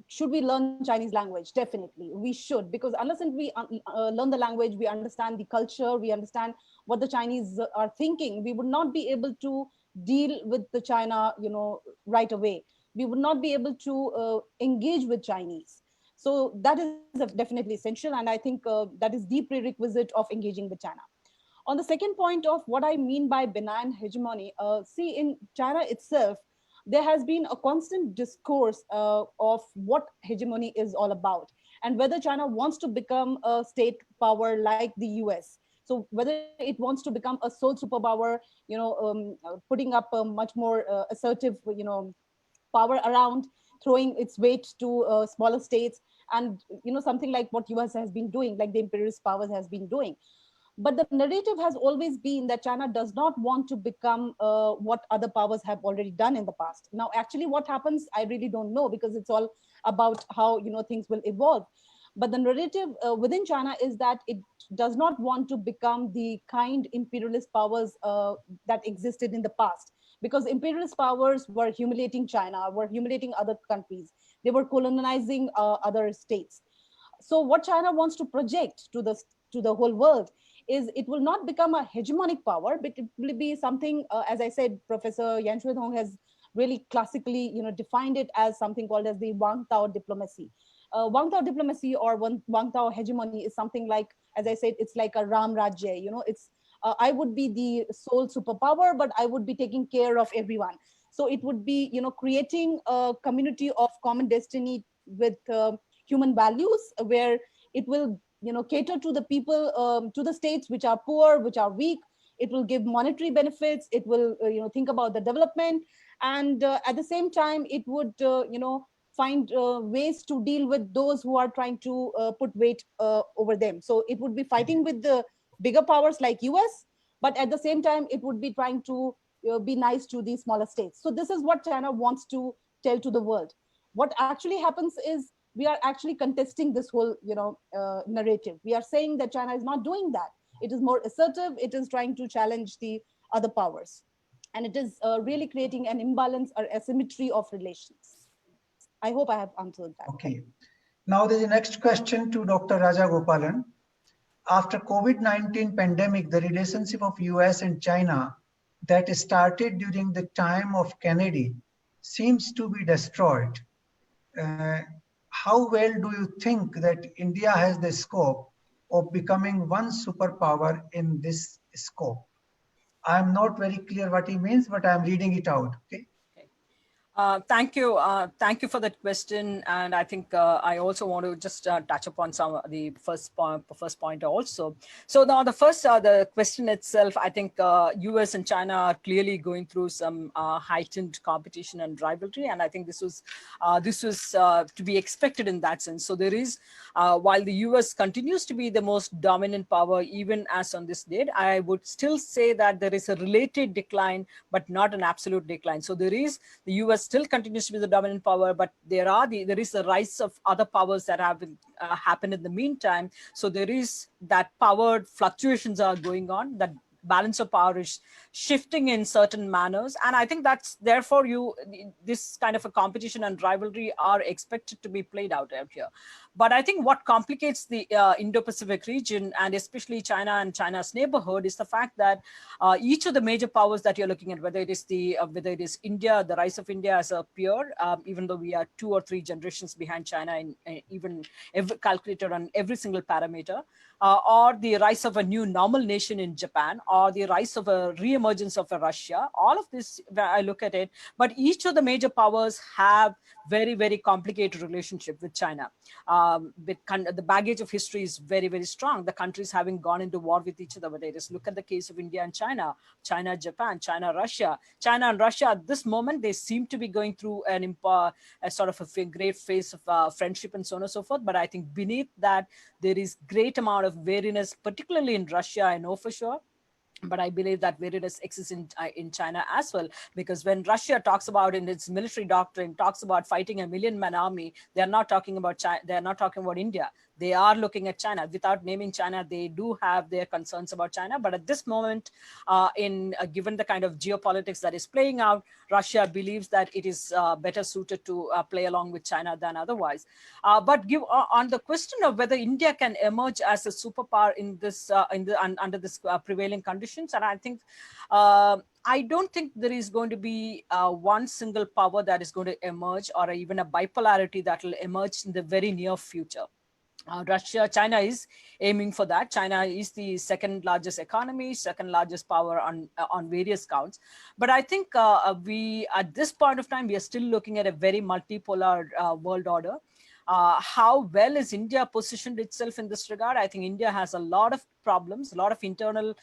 Speaker 6: Should we learn Chinese language? Definitely, we should, because unless we learn the language, we understand the culture, we understand what the Chinese are thinking, we would not be able to deal with the China, right away. We would not be able to engage with Chinese. So that is definitely essential, and I think that is the prerequisite of engaging with China. On the second point of what I mean by benign hegemony, see, in China itself, there has been a constant discourse of what hegemony is all about, and whether China wants to become a state power like the US. So whether it wants to become a sole superpower, putting up a much more assertive, power around, throwing its weight to smaller states, and something like what US has been doing, like the imperialist powers has been doing. But the narrative has always been that China does not want to become what other powers have already done in the past. Now, actually, what happens, I really don't know, because it's all about how things will evolve. But the narrative within China is that it does not want to become the kind imperialist powers that existed in the past, because imperialist powers were humiliating China, were humiliating other countries. They were colonizing other states. So what China wants to project to the whole world is it will not become a hegemonic power, but it will be something, as I said, Professor Yan Shuidong has really classically, defined it as something called as the Wang Tao diplomacy. Wang Tao diplomacy or Wang Tao hegemony is something like, as I said, it's like a Ram Rajya. It's I would be the sole superpower, but I would be taking care of everyone. So it would be, creating a community of common destiny with human values, where it will, cater to the people, to the states which are poor, which are weak. It will give monetary benefits. It will, think about the development, and at the same time, it would, find ways to deal with those who are trying to put weight over them. So it would be fighting with the bigger powers like US, but at the same time, it would be trying to be nice to the smaller states. So this is what China wants to tell to the world. What actually happens is we are actually contesting this whole, narrative. We are saying that China is not doing that. It is more assertive. It is trying to challenge the other powers, and it is really creating an imbalance or asymmetry of relations. I hope I have answered that.
Speaker 2: Okay. Now there's the next question to Dr. Rajagopalan. After COVID-19 pandemic, the relationship of US and China that started during the time of Kennedy seems to be destroyed. How well do you think that India has the scope of becoming one superpower in this scope? I'm not very clear what he means, but I'm reading it out. Okay.
Speaker 4: Thank you. Thank you for that question. And I think I also want to just touch upon some of the first point also. So now the first, the question itself, I think US and China are clearly going through some heightened competition and rivalry. And I think this was to be expected in that sense. So there is, while the US continues to be the most dominant power, even as on this date, I would still say that there is a related decline, but not an absolute decline. So there is, the US still continues to be the dominant power, but there is the rise of other powers that have happened in the meantime. So there is that power fluctuations are going on, that balance of power is shifting in certain manners. And I think that's therefore this kind of a competition and rivalry are expected to be played out here. But I think what complicates the Indo-Pacific region, and especially China and China's neighborhood, is the fact that each of the major powers that you're looking at, whether it is India, the rise of India as a peer, even though we are 2 or 3 generations behind China in even calculated on every single parameter, or the rise of a new normal nation in Japan, or the rise of a re-emergence of a Russia, all of this, I look at it, but each of the major powers have very, very complicated relationship with China. The baggage of history is very, very strong. The countries having gone into war with each other, whether it is, look at the case of India and China, China, Japan, China, Russia. China and Russia at this moment, they seem to be going through a sort of a great phase of friendship and so on and so forth. But I think beneath that, there is great amount of wariness, particularly in Russia, I know for sure. But I believe that wariness exists in China as well, because when Russia talks about in its military doctrine, talks about fighting a 1 million-man army, they're not talking about China, they're not talking about India. They are looking at China. Without naming China, they do have their concerns about China. But at this moment, given the kind of geopolitics that is playing out, Russia believes that it is better suited to play along with China than otherwise. But on the question of whether India can emerge as a superpower in this under this prevailing conditions, and I think I don't think there is going to be one single power that is going to emerge, or even a bipolarity that will emerge in the very near future. China is aiming for that. China is the second largest economy, second largest power on various counts. But I think we, at this point of time, we are still looking at a very multipolar world order. How well is India positioned itself in this regard? I think India has a lot of problems, a lot of internal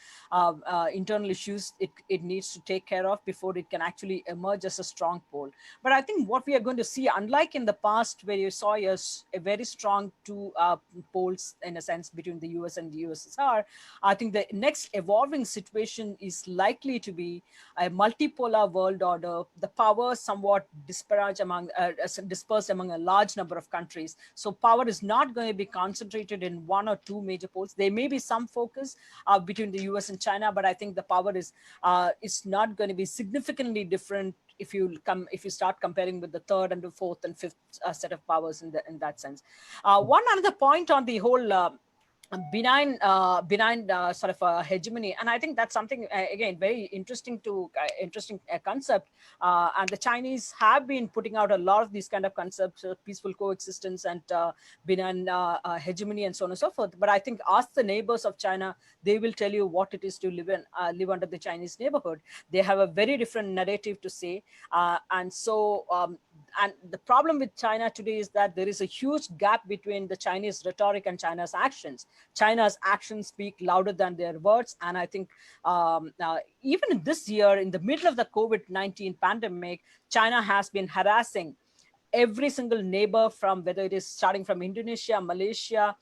Speaker 4: issues it needs to take care of before it can actually emerge as a strong pole. But I think what we are going to see, unlike in the past where you saw a very strong 2 poles in a sense between the US and the USSR, I think the next evolving situation is likely to be a multipolar world order, the power somewhat dispersed among a large number of countries. So power is not going to be concentrated in 1 or 2 major poles. There may be some focus between the US and China, but I think the power is not going to be significantly different if you start comparing with the 3rd and the 4th and 5th set of powers in that sense. One other point on the whole benign sort of hegemony, and I think that's something again very interesting concept. And the Chinese have been putting out a lot of these kind of concepts, peaceful coexistence and benign hegemony and so on and so forth. But I think ask the neighbors of China, they will tell you what it is to live under the Chinese neighborhood. They have a very different narrative to say, and so. And the problem with China today is that there is a huge gap between the Chinese rhetoric and China's actions. China's actions speak louder than their words. And I think even this year, in the middle of the COVID-19 pandemic, China has been harassing every single neighbor, from whether it is starting from Indonesia, Malaysia,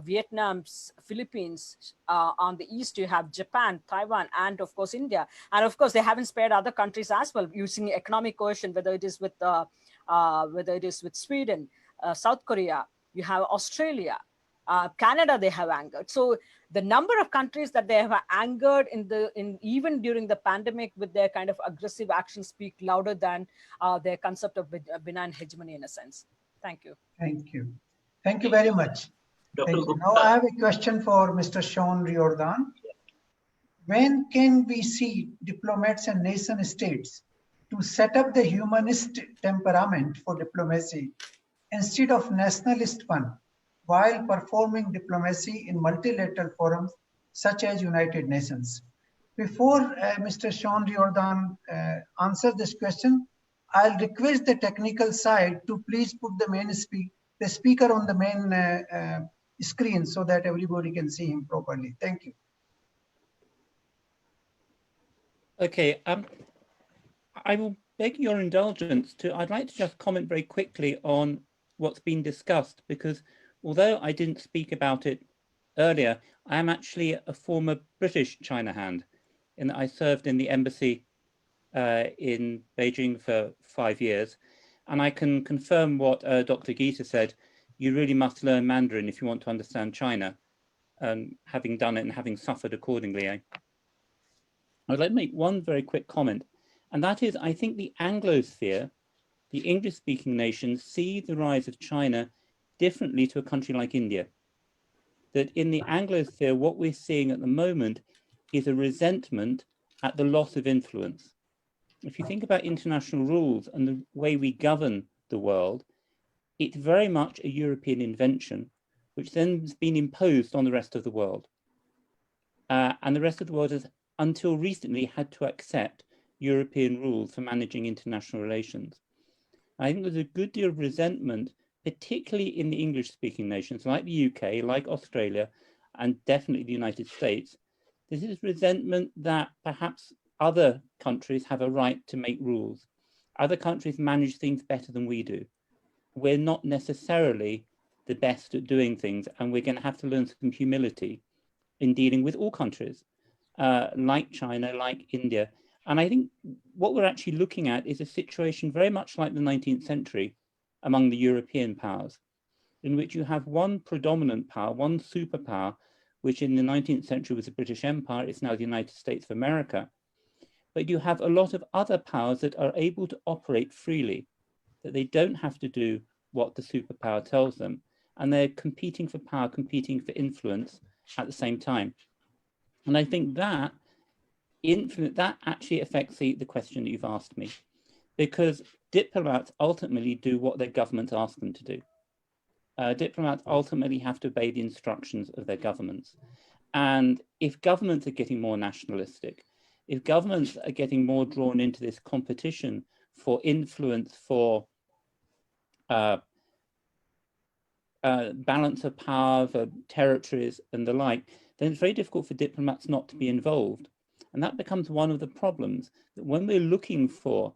Speaker 4: Vietnam, Philippines. On the east, you have Japan, Taiwan, and of course, India. And of course, they haven't spared other countries as well, using economic coercion, whether it is with Sweden, South Korea, you have Australia, Canada, they have angered. So the number of countries that they have angered even during the pandemic with their kind of aggressive actions speak louder than their concept of benign hegemony in a sense. Thank you.
Speaker 2: Thank you. Thank you very much. Thank you. Now I have a question for Mr. Shaun Riordan. When can we see diplomats and nation states to set up the humanist temperament for diplomacy instead of nationalist one, while performing diplomacy in multilateral forums such as United Nations? Before Mr. Shaun Riordan answers this question, I'll request the technical side to please put the speaker on the main screen so that everybody can see him properly. Thank you.
Speaker 3: Okay, I will beg your indulgence I'd like to just comment very quickly on what's been discussed, because although I didn't speak about it earlier, I am actually a former British China hand, in that I served in the embassy in Beijing for 5 years. And I can confirm what Dr. Geeta said. You really must learn Mandarin if you want to understand China, having done it and having suffered accordingly. I'd like to make one very quick comment, and that is, I think the Anglosphere, the English-speaking nations, see the rise of China differently to a country like India. That in the Anglosphere, what we're seeing at the moment is a resentment at the loss of influence. If you think about international rules and the way we govern the world, it's very much a European invention, which then has been imposed on the rest of the world. And the rest of the world has, until recently, had to accept European rules for managing international relations. I think there's a good deal of resentment, particularly in the English-speaking nations, like the UK, like Australia, and definitely the United States. This is resentment that perhaps other countries have a right to make rules. Other countries manage things better than we do. We're not necessarily the best at doing things, and we're going to have to learn some humility in dealing with all countries, like China, like India. And I think what we're actually looking at is a situation very much like the 19th century among the European powers, in which you have one predominant power, one superpower, which in the 19th century was the British Empire. It's now the United States of America. But you have a lot of other powers that are able to operate freely, that they don't have to do what the superpower tells them. And they're competing for power, competing for influence at the same time. And I think that actually affects the question that you've asked me, because diplomats ultimately do what their governments ask them to do. Diplomats ultimately have to obey the instructions of their governments. And if governments are getting more nationalistic, if governments are getting more drawn into this competition for influence, for balance of power, for territories and the like, then it's very difficult for diplomats not to be involved. And that becomes one of the problems, that when we're looking for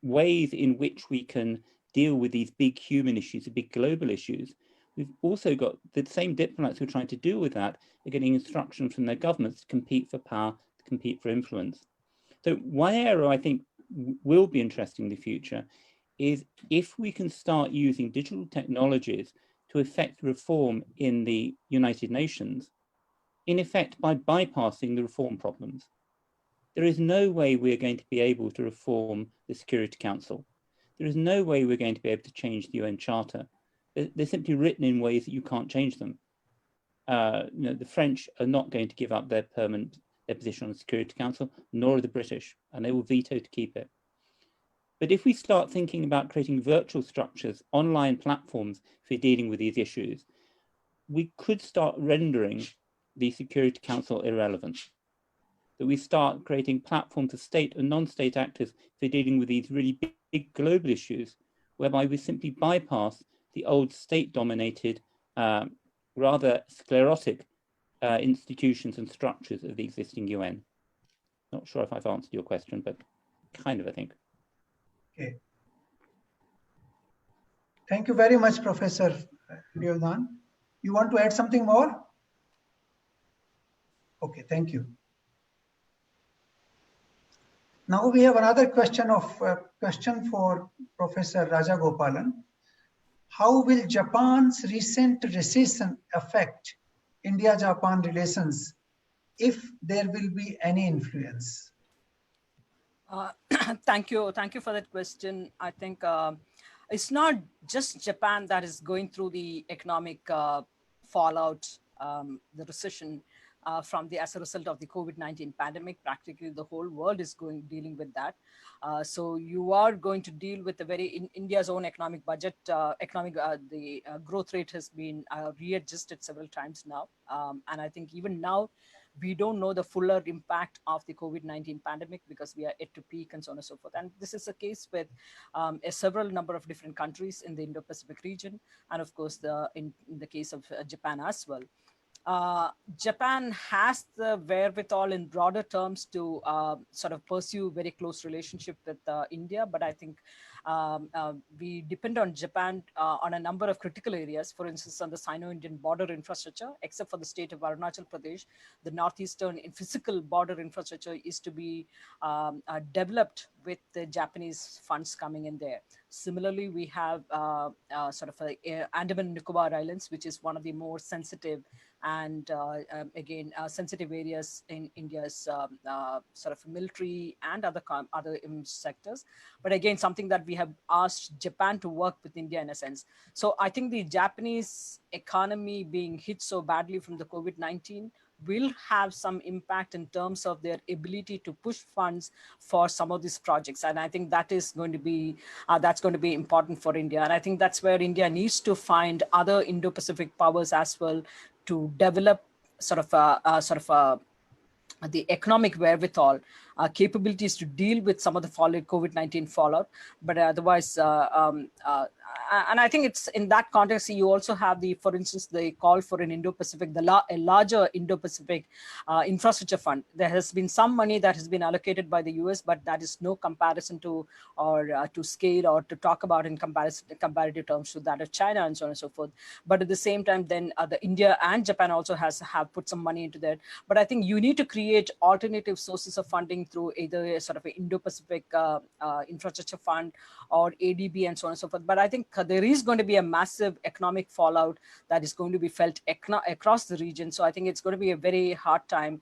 Speaker 3: ways in which we can deal with these big human issues, the big global issues, we've also got the same diplomats who are trying to deal with that are getting instruction from their governments to compete for power, to compete for influence. So one area I think will be interesting in the future is if we can start using digital technologies to effect reform in the United Nations, in effect by bypassing the reform problems. There is no way we're going to be able to reform the Security Council. There is no way we're going to be able to change the UN Charter they're simply written in ways that you can't change them. The French are not going to give up their position on the Security Council, nor are the British, and they will veto to keep it. But if we start thinking about creating virtual structures, online platforms for dealing with these issues, we could start rendering the Security Council irrelevant. That we start creating platforms of state and non-state actors for dealing with these really big global issues, whereby we simply bypass the old state-dominated, rather sclerotic institutions and structures of the existing UN. Not sure if I've answered your question, but kind of, I think.
Speaker 2: Okay. Thank you very much, Professor Riordan. You want to add something more? Okay, thank you. Now we have another question for Professor Rajagopalan. How will Japan's recent recession affect India-Japan relations, if there will be any influence?
Speaker 4: Thank you for that question. I think it's not just Japan that is going through the economic fallout, the recession as a result of the COVID-19 pandemic. Practically the whole world is dealing with that. So you are going to deal with in India's own economic budget. The growth rate has been readjusted several times now, and I think even now we don't know the fuller impact of the COVID-19 pandemic because we are yet to peak and so on and so forth. And this is the case with a several number of different countries in the Indo-Pacific region, and of course in the case of Japan as well. Japan has the wherewithal in broader terms to sort of pursue very close relationship with India, but I think we depend on Japan on a number of critical areas. For instance, on the Sino-Indian border infrastructure, except for the state of Arunachal Pradesh, the northeastern physical border infrastructure is to be developed with the Japanese funds coming in there. Similarly, we have Andaman and Nicobar Islands, which is one of the more sensitive and sensitive areas in India's sort of military and other sectors. But again, something that we have asked Japan to work with India in a sense. So I think the Japanese economy being hit so badly from the COVID-19 will have some impact in terms of their ability to push funds for some of these projects. And I think that is going to be, important for India. And I think that's where India needs to find other Indo-Pacific powers as well to develop the economic wherewithal, capabilities to deal with some of the COVID-19 fallout. But otherwise, and I think it's in that context, you also have for instance, the call for an Indo-Pacific, a larger Indo-Pacific infrastructure fund. There has been some money that has been allocated by the US, but that is no comparison to scale or to talk about in comparative terms to that of China and so on and so forth. But at the same time, then the India and Japan also have put some money into that. But I think you need to create alternative sources of funding through either a sort of an Indo-Pacific infrastructure fund or ADB and so on and so forth. But I think there is going to be a massive economic fallout that is going to be felt across the region. So I think it's going to be a very hard time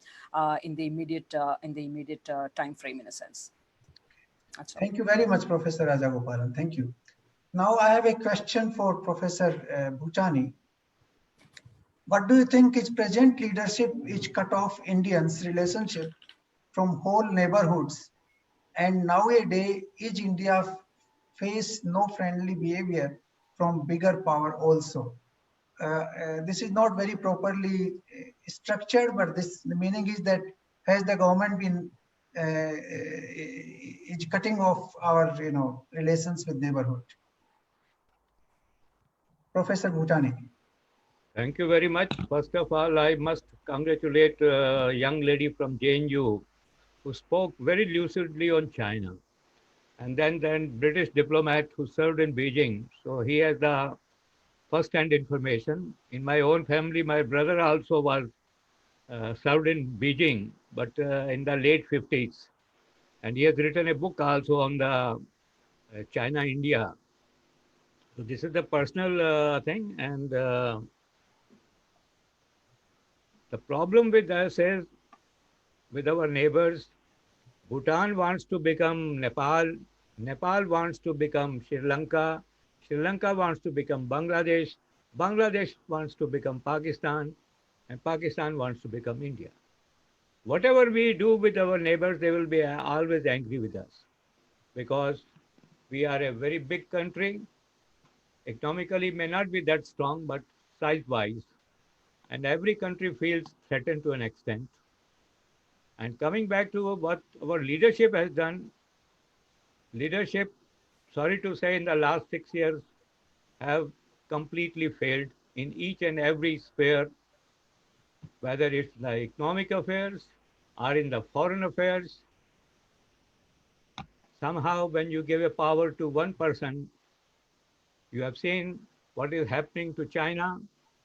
Speaker 4: in the immediate time frame, in a sense. That's all.
Speaker 2: Thank you very much, Professor Rajagopalan. Thank you. Now I have a question for Professor Bhutani. What do you think its present leadership is cut off Indians' relationship from whole neighborhoods? And nowadays, is India face no friendly behavior from bigger power also? This is not very properly structured, but the meaning is that has the government been is cutting off our relations with neighborhood? Professor Bhutani.
Speaker 5: Thank you very much. First of all, I must congratulate a young lady from JNU who spoke very lucidly on China. And then British diplomat who served in Beijing. So he has the first-hand information. In my own family, my brother also was served in Beijing, but in the late 50s. And he has written a book also on the China-India. So this is the personal thing. And the problem with us is, with our neighbors, Bhutan wants to become Nepal, Nepal wants to become Sri Lanka, Sri Lanka wants to become Bangladesh, Bangladesh wants to become Pakistan, and Pakistan wants to become India. Whatever we do with our neighbors, they will be always angry with us because we are a very big country. Economically may not be that strong, but size-wise, and every country feels threatened to an extent. And coming back to what our leadership has done, leadership, sorry to say, in the last 6 years have completely failed in each and every sphere, whether it's the economic affairs or in the foreign affairs. Somehow, when you give a power to one person, you have seen what is happening to China.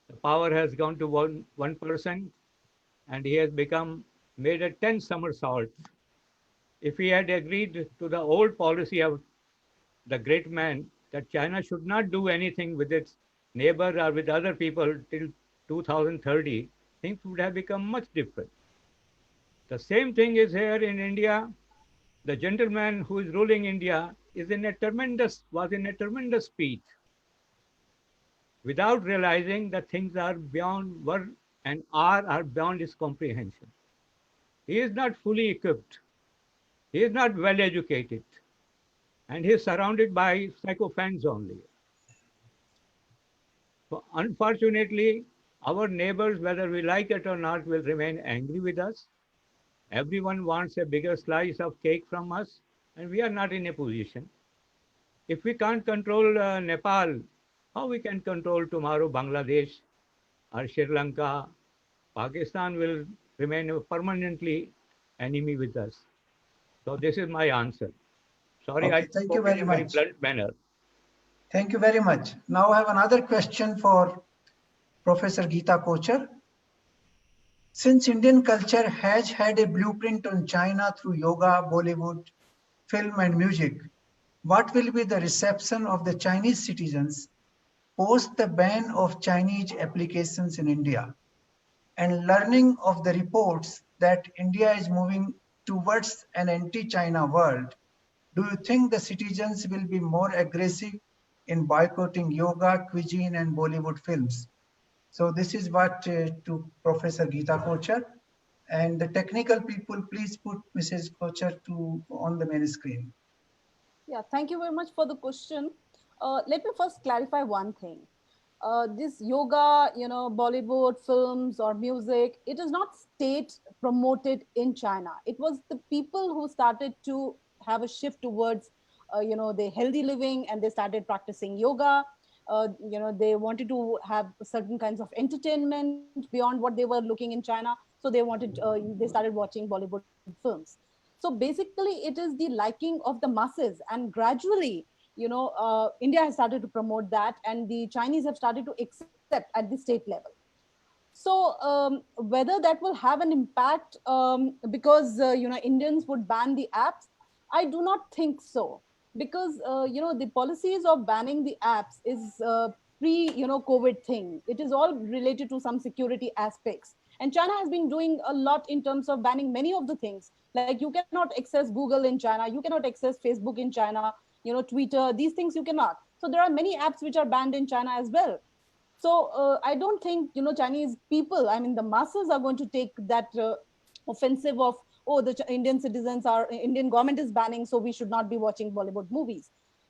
Speaker 5: The power has gone to one person, and he has made a 10 somersaults. If he had agreed to the old policy of the great man that China should not do anything with its neighbor or with other people till 2030, things would have become much different. The same thing is here in India. The gentleman who is ruling India was in a tremendous speech without realizing that things are were and are beyond his comprehension. He is not fully equipped. He is not well educated. And he is surrounded by psychophants only. So unfortunately, our neighbors, whether we like it or not, will remain angry with us. Everyone wants a bigger slice of cake from us, and we are not in a position. If we can't control Nepal, how we can control tomorrow Bangladesh or Sri Lanka? Pakistan will remain permanently enemy with us. So this is my answer. Sorry,
Speaker 2: Okay,
Speaker 5: I
Speaker 2: thank you
Speaker 5: spoke in
Speaker 2: very
Speaker 5: a very
Speaker 2: much.
Speaker 5: blunt manner.
Speaker 2: Thank you very much. Now I have another question for Professor Geeta Kochhar. Since Indian culture has had a blueprint on China through yoga, Bollywood, film and music, what will be the reception of the Chinese citizens post the ban of Chinese applications in India? And learning of the reports that India is moving towards an anti-China world, do you think the citizens will be more aggressive in boycotting yoga, cuisine, and Bollywood films? So this is what to Professor Geeta Kochhar. And the technical people, please put Mrs. Kochhar on the main screen.
Speaker 6: Yeah, thank you very much for the question. Let me first clarify one thing. This yoga, Bollywood films or music, it is not state promoted in China. It was the people who started to have a shift towards, the healthy living, and they started practicing yoga. They wanted to have certain kinds of entertainment beyond what they were looking in China. So they started watching Bollywood films. So basically, it is the liking of the masses, and gradually, India has started to promote that, and the Chinese have started to accept at the state level. So whether that will have an impact because Indians would ban the apps, I do not think so, because the policies of banning the apps is pre COVID thing. It is all related to some security aspects, and China has been doing a lot in terms of banning many of the things. Like, you cannot access Google in China, you cannot access Facebook in China, Twitter, these things you cannot. So there are many apps which are banned in China as well. So I don't think Chinese people, I mean the masses, are going to take that offensive of, oh, the Indian government is banning, so we should not be watching Bollywood movies.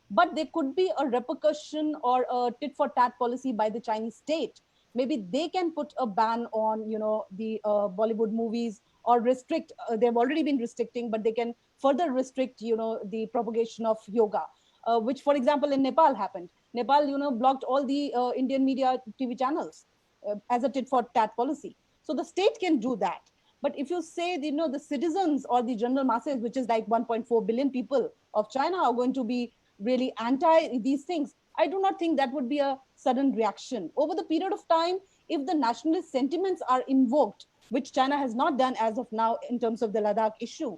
Speaker 6: But there could be a repercussion or a tit for tat policy by the Chinese state. Maybe they can put a ban on the Bollywood movies, or restrict. They've already been restricting, but they can further restrict the propagation of yoga, which, for example, in Nepal happened. Nepal, blocked all the Indian media TV channels as a tit for tat policy. So the state can do that. But if you say, the citizens or the general masses, which is like 1.4 billion people of China, are going to be really anti these things, I do not think that would be a sudden reaction. Over the period of time, if the nationalist sentiments are invoked, which China has not done as of now in terms of the Ladakh issue,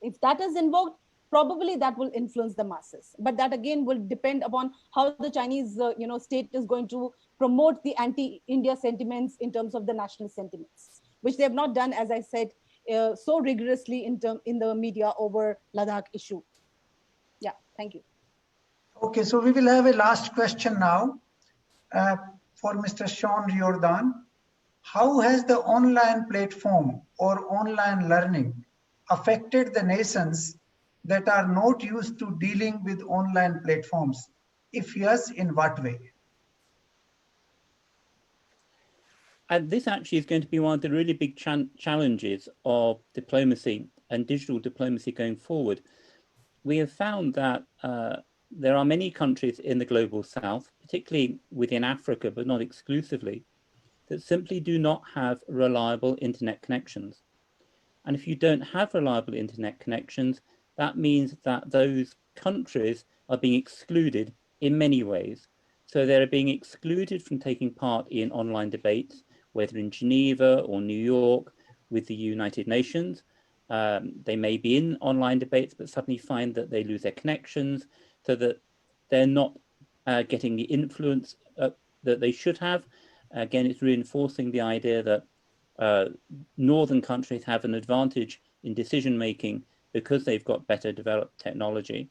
Speaker 6: if that is invoked, probably that will influence the masses. But that again will depend upon how the Chinese state is going to promote the anti-India sentiments in terms of the nationalist sentiments, which they have not done, as I said, so rigorously in the media over Ladakh issue. Yeah, thank you.
Speaker 2: Okay, so we will have a last question now for Mr. Shaun Riordan. How has the online platform or online learning affected the nations that are not used to dealing with online platforms? If yes, in what way?
Speaker 3: And this actually is going to be one of the really big challenges of diplomacy and digital diplomacy going forward. We have found that there are many countries in the global south, particularly within Africa, but not exclusively, that simply do not have reliable internet connections. And if you don't have reliable internet connections, that means that those countries are being excluded in many ways. So they're being excluded from taking part in online debates, whether in Geneva or New York with the United Nations. They may be in online debates, but suddenly find that they lose their connections, so that they're not getting the influence that they should have. Again, it's reinforcing the idea that northern countries have an advantage in decision making because they've got better developed technology.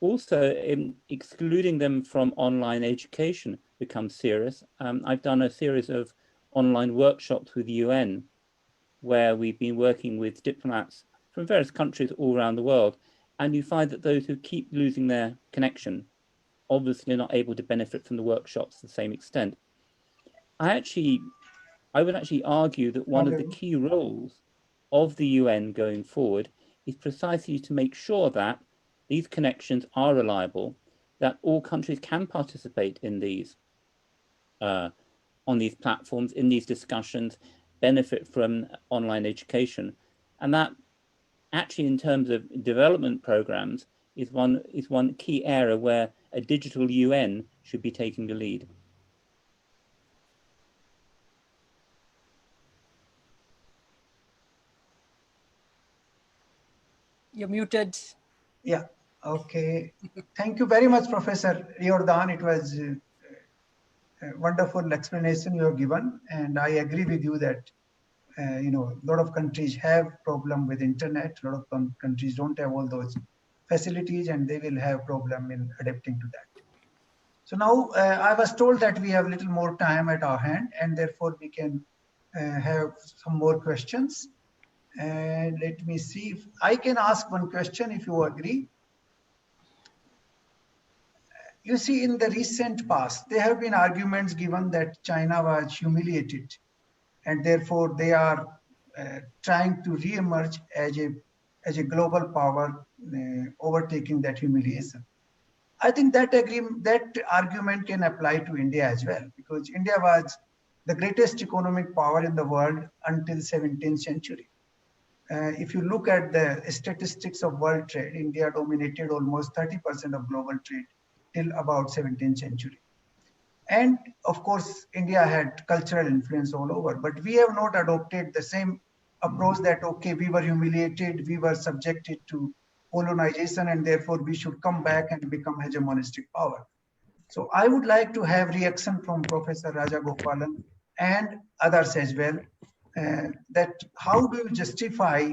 Speaker 3: Also, excluding them from online education becomes serious. I've done a series of online workshops with the UN, where we've been working with diplomats from various countries all around the world, and you find that those who keep losing their connection obviously are not able to benefit from the workshops to the same extent. I would actually argue that one of the key roles of the UN going forward is precisely to make sure that these connections are reliable, that all countries can participate in these on these platforms, in these discussions, benefit from online education, and that actually, in terms of development programs, is one key area where a digital UN should be taking the lead.
Speaker 4: You're muted.
Speaker 2: Yeah, okay. Thank you very much, Professor Riordan. It was a wonderful explanation you have given. And I agree with you that, a lot of countries have problem with internet. A lot of countries don't have all those facilities, and they will have problem in adapting to that. So now I was told that we have a little more time at our hand, and therefore we can have some more questions. And let me see if I can ask one question, if you agree. You see, in the recent past, there have been arguments given that China was humiliated, and therefore they are trying to re-emerge as a global power, overtaking that humiliation. I think that argument can apply to India as well, because India was the greatest economic power in the world until 17th century. If you look at the statistics of world trade, India dominated almost 30% of global trade till about 17th century. And of course, India had cultural influence all over, but we have not adopted the same approach that, okay, we were humiliated, we were subjected to colonization, and therefore we should come back and become hegemonistic power. So I would like to have reaction from Professor Rajagopalan and others as well, that how do you justify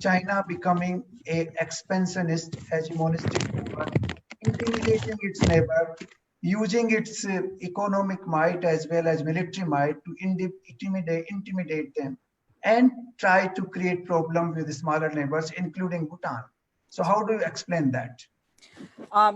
Speaker 2: China becoming a expansionist, hegemonistic power, intimidating its neighbor, using its economic might as well as military might to intimidate them, and try to create problems with the smaller neighbors, including Bhutan. So how do you explain that?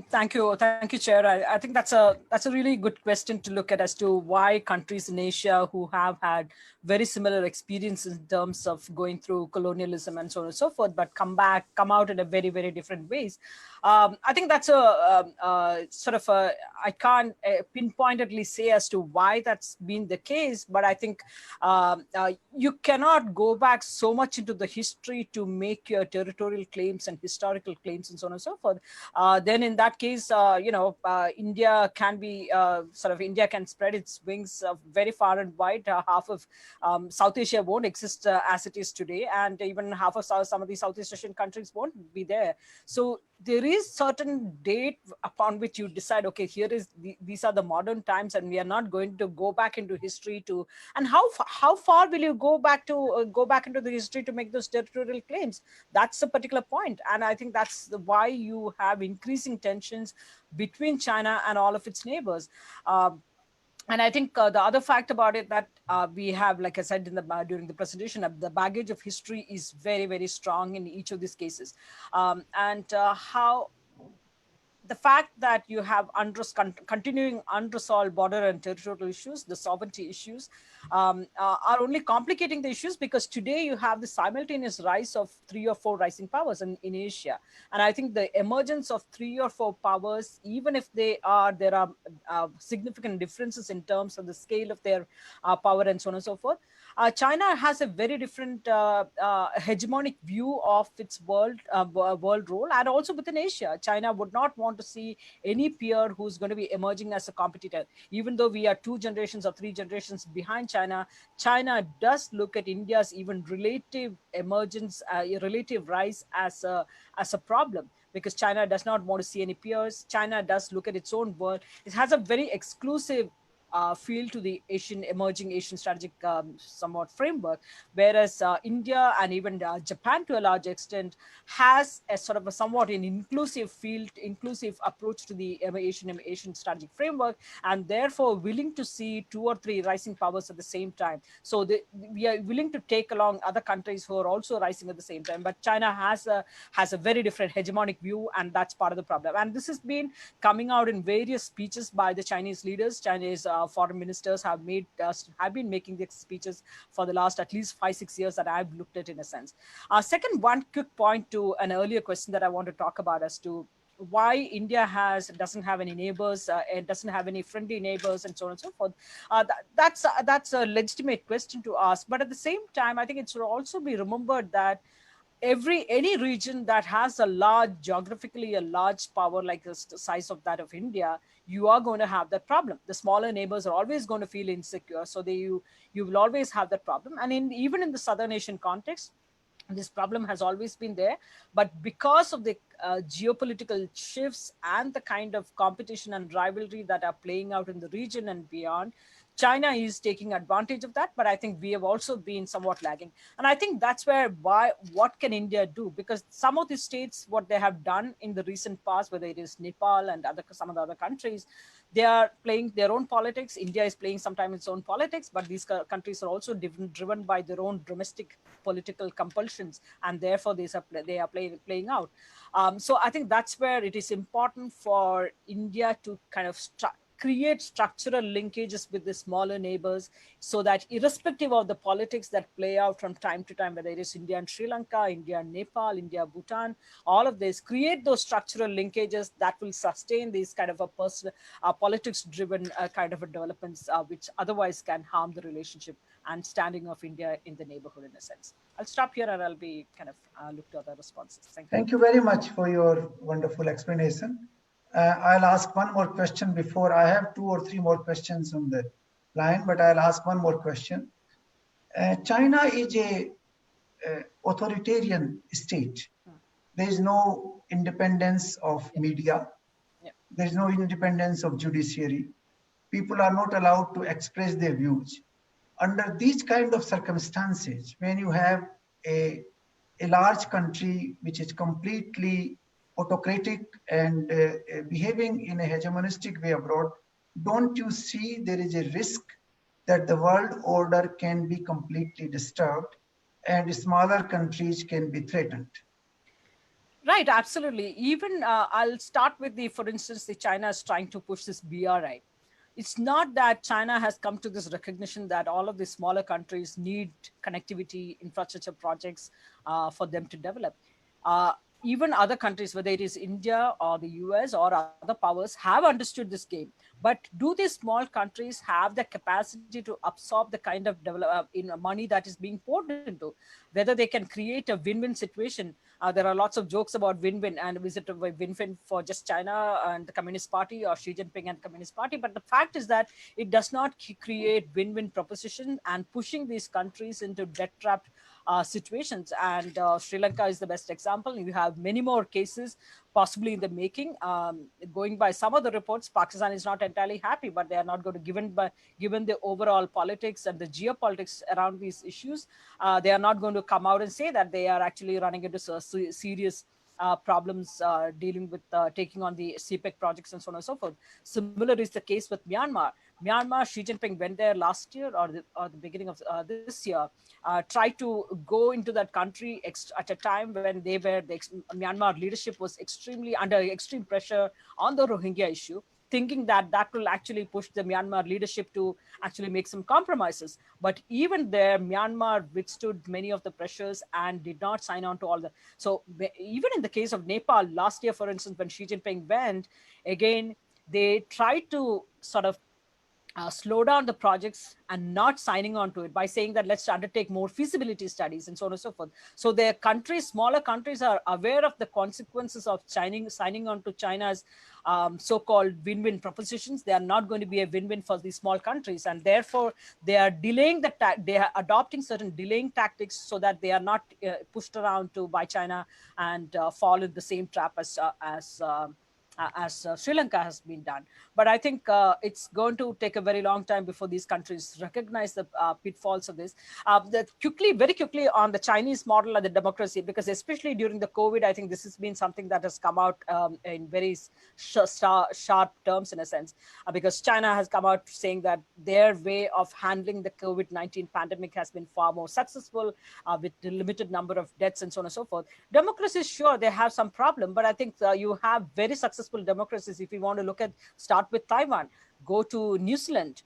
Speaker 4: Thank you, Chair. I think that's a really good question to look at as to why countries in Asia who have had very similar experiences in terms of going through colonialism and so on and so forth, but come out in a very, very different ways. I think that's a sort of a, I can't pinpointedly say as to why that's been the case, but I think you cannot go back so much into the history to make your territorial claims and historical claims and so on and so forth. Then in that case, India can be India can spread its wings very far and wide. Half of South Asia won't exist as it is today, and even half of some of the Southeast Asian countries won't be there. So there is certain date upon which you decide, okay, these are the modern times, and we are not going to go back into history to, and how far will you go back into the history to make those territorial claims? That's the particular point. And I think that's why you have increasing tensions between China and all of its neighbors. And I think the other fact about it that we have, like I said during the presentation, the baggage of history is very, very strong in each of these cases. And how the fact that you have continuing unresolved border and territorial issues, the sovereignty issues, are only complicating the issues, because today you have the simultaneous rise of 3 or 4 rising powers in Asia. And I think the emergence of 3 or 4 powers, even if there are significant differences in terms of the scale of their power and so on and so forth, China has a very different hegemonic view of its world role. And also within Asia, China would not want to see any peer who's going to be emerging as a competitor. Even though we are 2 generations or 3 generations behind China, China does look at India's even relative emergence, relative rise as a problem, because China does not want to see any peers. China does look at its own world. It has a very exclusive feel to the emerging Asian strategic somewhat framework, whereas India and even Japan to a large extent has a sort of a somewhat an inclusive approach to the Asian strategic framework, and therefore willing to see 2 or 3 rising powers at the same time. So we are willing to take along other countries who are also rising at the same time. But China has a very different hegemonic view, and that's part of the problem. And this has been coming out in various speeches by the Chinese leaders. Chinese foreign ministers have been making these speeches for the last at least 5-6 years that I've looked at, in a sense. Second, one quick point to an earlier question that I want to talk about as to why India doesn't have any neighbors, and doesn't have any friendly neighbors, and so on and so forth. That's a legitimate question to ask. But at the same time, I think it should also be remembered that any region that has geographically a large power like the size of that of India, you are going to have that problem. The smaller neighbors are always going to feel insecure, so you will always have that problem. And even in the Southern Asian context, this problem has always been there. But because of the geopolitical shifts and the kind of competition and rivalry that are playing out in the region and beyond, China is taking advantage of that, but I think we have also been somewhat lagging. And I think that's what can India do? Because some of the states, what they have done in the recent past, whether it is Nepal and some of the other countries, they are playing their own politics. India is playing sometimes its own politics, but these countries are also driven by their own domestic political compulsions, and therefore they are playing out. So I think that's where it is important for India to kind of create structural linkages with the smaller neighbors, so that irrespective of the politics that play out from time to time, whether it is India and Sri Lanka, India and Nepal, India, Bhutan, all of this, create those structural linkages that will sustain these kind of politics-driven kind of developments, which otherwise can harm the relationship and standing of India in the neighborhood, in a sense. I'll stop here and I'll be kind of look to other responses. Thank you.
Speaker 2: Thank you very much for your wonderful explanation. I'll ask one more question before. I have 2 or 3 more questions on the line, but I'll ask one more question. China is a authoritarian state. There is no independence of media. There is no independence of judiciary. People are not allowed to express their views. Under these kind of circumstances, when you have a large country which is completely autocratic and behaving in a hegemonistic way abroad, don't you see there is a risk that the world order can be completely disturbed and smaller countries can be threatened?
Speaker 4: Right, absolutely. Even I'll start with for instance, China is trying to push this BRI. It's not that China has come to this recognition that all of the smaller countries need connectivity, infrastructure projects for them to develop. Even other countries, whether it is India or the US or other powers, have understood this game. But do these small countries have the capacity to absorb the kind of money that is being poured into? Whether they can create a win-win situation. There are lots of jokes about win-win, and is it a win-win for just China and the Communist Party, or Xi Jinping and the Communist Party? But the fact is that it does not create win-win proposition and pushing these countries into debt-trapped situations. And Sri Lanka is the best example. You have many more cases possibly in the making. Going by some of the reports, Pakistan is not entirely happy, but they are not going to, given the overall politics and the geopolitics around these issues, they are not going to come out and say that they are actually running into serious problems dealing with taking on the CPEC projects and so on and so forth. Similar is the case with Myanmar. Myanmar, Xi Jinping went there last year or the beginning of this year, tried to go into that country at a time when Myanmar leadership was under extreme pressure on the Rohingya issue, thinking that will actually push the Myanmar leadership to actually make some compromises. But even there, Myanmar withstood many of the pressures and did not sign on to all the. So even in the case of Nepal last year, for instance, when Xi Jinping went, again, they tried to sort of slow down the projects and not signing on to it by saying that let's undertake more feasibility studies and so on and so forth. So their countries, smaller countries, are aware of the consequences of signing on to China's so-called win-win propositions. They are not going to be a win-win for these small countries, and therefore they are delaying they are adopting certain delaying tactics so that they are not pushed around by China and fall in the same trap as Sri Lanka has been done. But I think it's going to take a very long time before these countries recognize the pitfalls of this. Very quickly on the Chinese model and the democracy, because especially during the COVID, I think this has been something that has come out in very sharp terms in a sense, because China has come out saying that their way of handling the COVID-19 pandemic has been far more successful with the limited number of deaths and so on and so forth. Democracies, sure, they have some problem, but I think you have very successful democracies. If you want to start with Taiwan, go to New Zealand.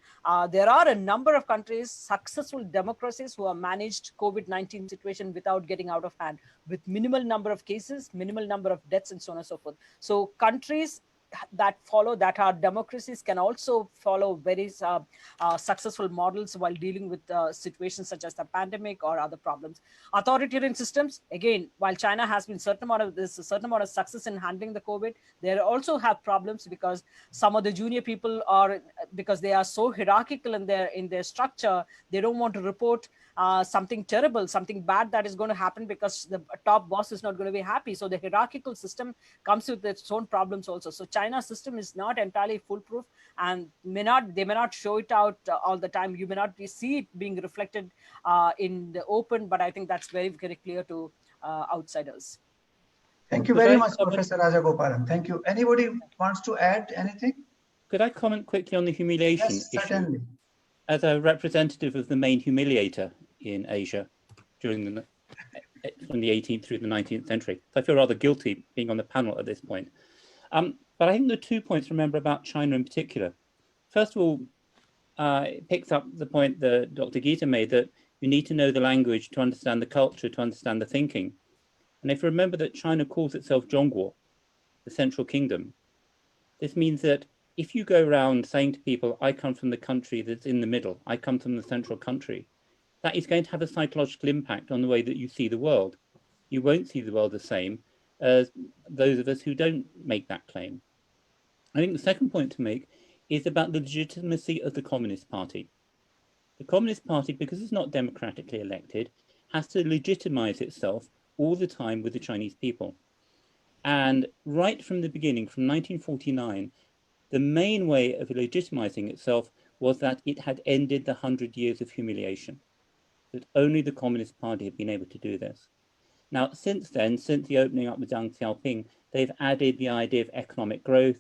Speaker 4: There are a number of countries, successful democracies, who have managed COVID-19 situation without getting out of hand, with minimal number of cases, minimal number of deaths, and so on and so forth. So countries that are democracies can also follow very successful models while dealing with situations such as the pandemic or other problems. Authoritarian systems, again, while China has been a certain amount of success in handling the COVID, they also have problems because some of the junior people because they are so hierarchical in their structure, they don't want to report something terrible, something bad that is going to happen because the top boss is not going to be happy. So the hierarchical system comes with its own problems also. So China's system is not entirely foolproof and they may not show it out all the time. You may not see it being reflected in the open, but I think that's very, very clear to outsiders.
Speaker 2: Thank you very much, Professor Rajagopalan. Thank you. Anybody wants to add anything?
Speaker 3: Could I comment quickly on the humiliation issue?
Speaker 2: Certainly.
Speaker 3: As a representative of the main humiliator in Asia from the 18th through the 19th century. So I feel rather guilty being on the panel at this point. But I think there are 2 points to remember about China in particular. First of all, it picks up the point that Dr. Geeta made, that you need to know the language to understand the culture, to understand the thinking. And if you remember that China calls itself Zhongguo, the Central Kingdom, this means that if you go around saying to people, I come from the country that's in the middle, I come from the central country, that is going to have a psychological impact on the way that you see the world. You won't see the world the same as those of us who don't make that claim. I think the second point to make is about the legitimacy of the Communist Party. The Communist Party, because it's not democratically elected, has to legitimize itself all the time with the Chinese people. And right from the beginning, from 1949, the main way of legitimizing itself was that it had ended the 100 years of humiliation, that only the Communist Party had been able to do this. Now, since then, since the opening up with Deng Xiaoping, they've added the idea of economic growth,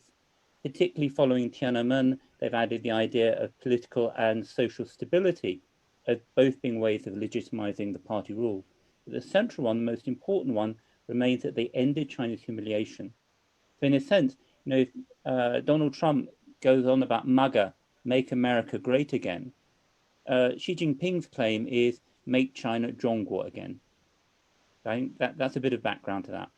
Speaker 3: particularly following Tiananmen, they've added the idea of political and social stability as both being ways of legitimizing the party rule. But the central one, the most important one, remains that they ended China's humiliation. So in a sense, if Donald Trump goes on about MAGA, make America great again, Xi Jinping's claim is make China Zhongguo again. I think that's a bit of background to that.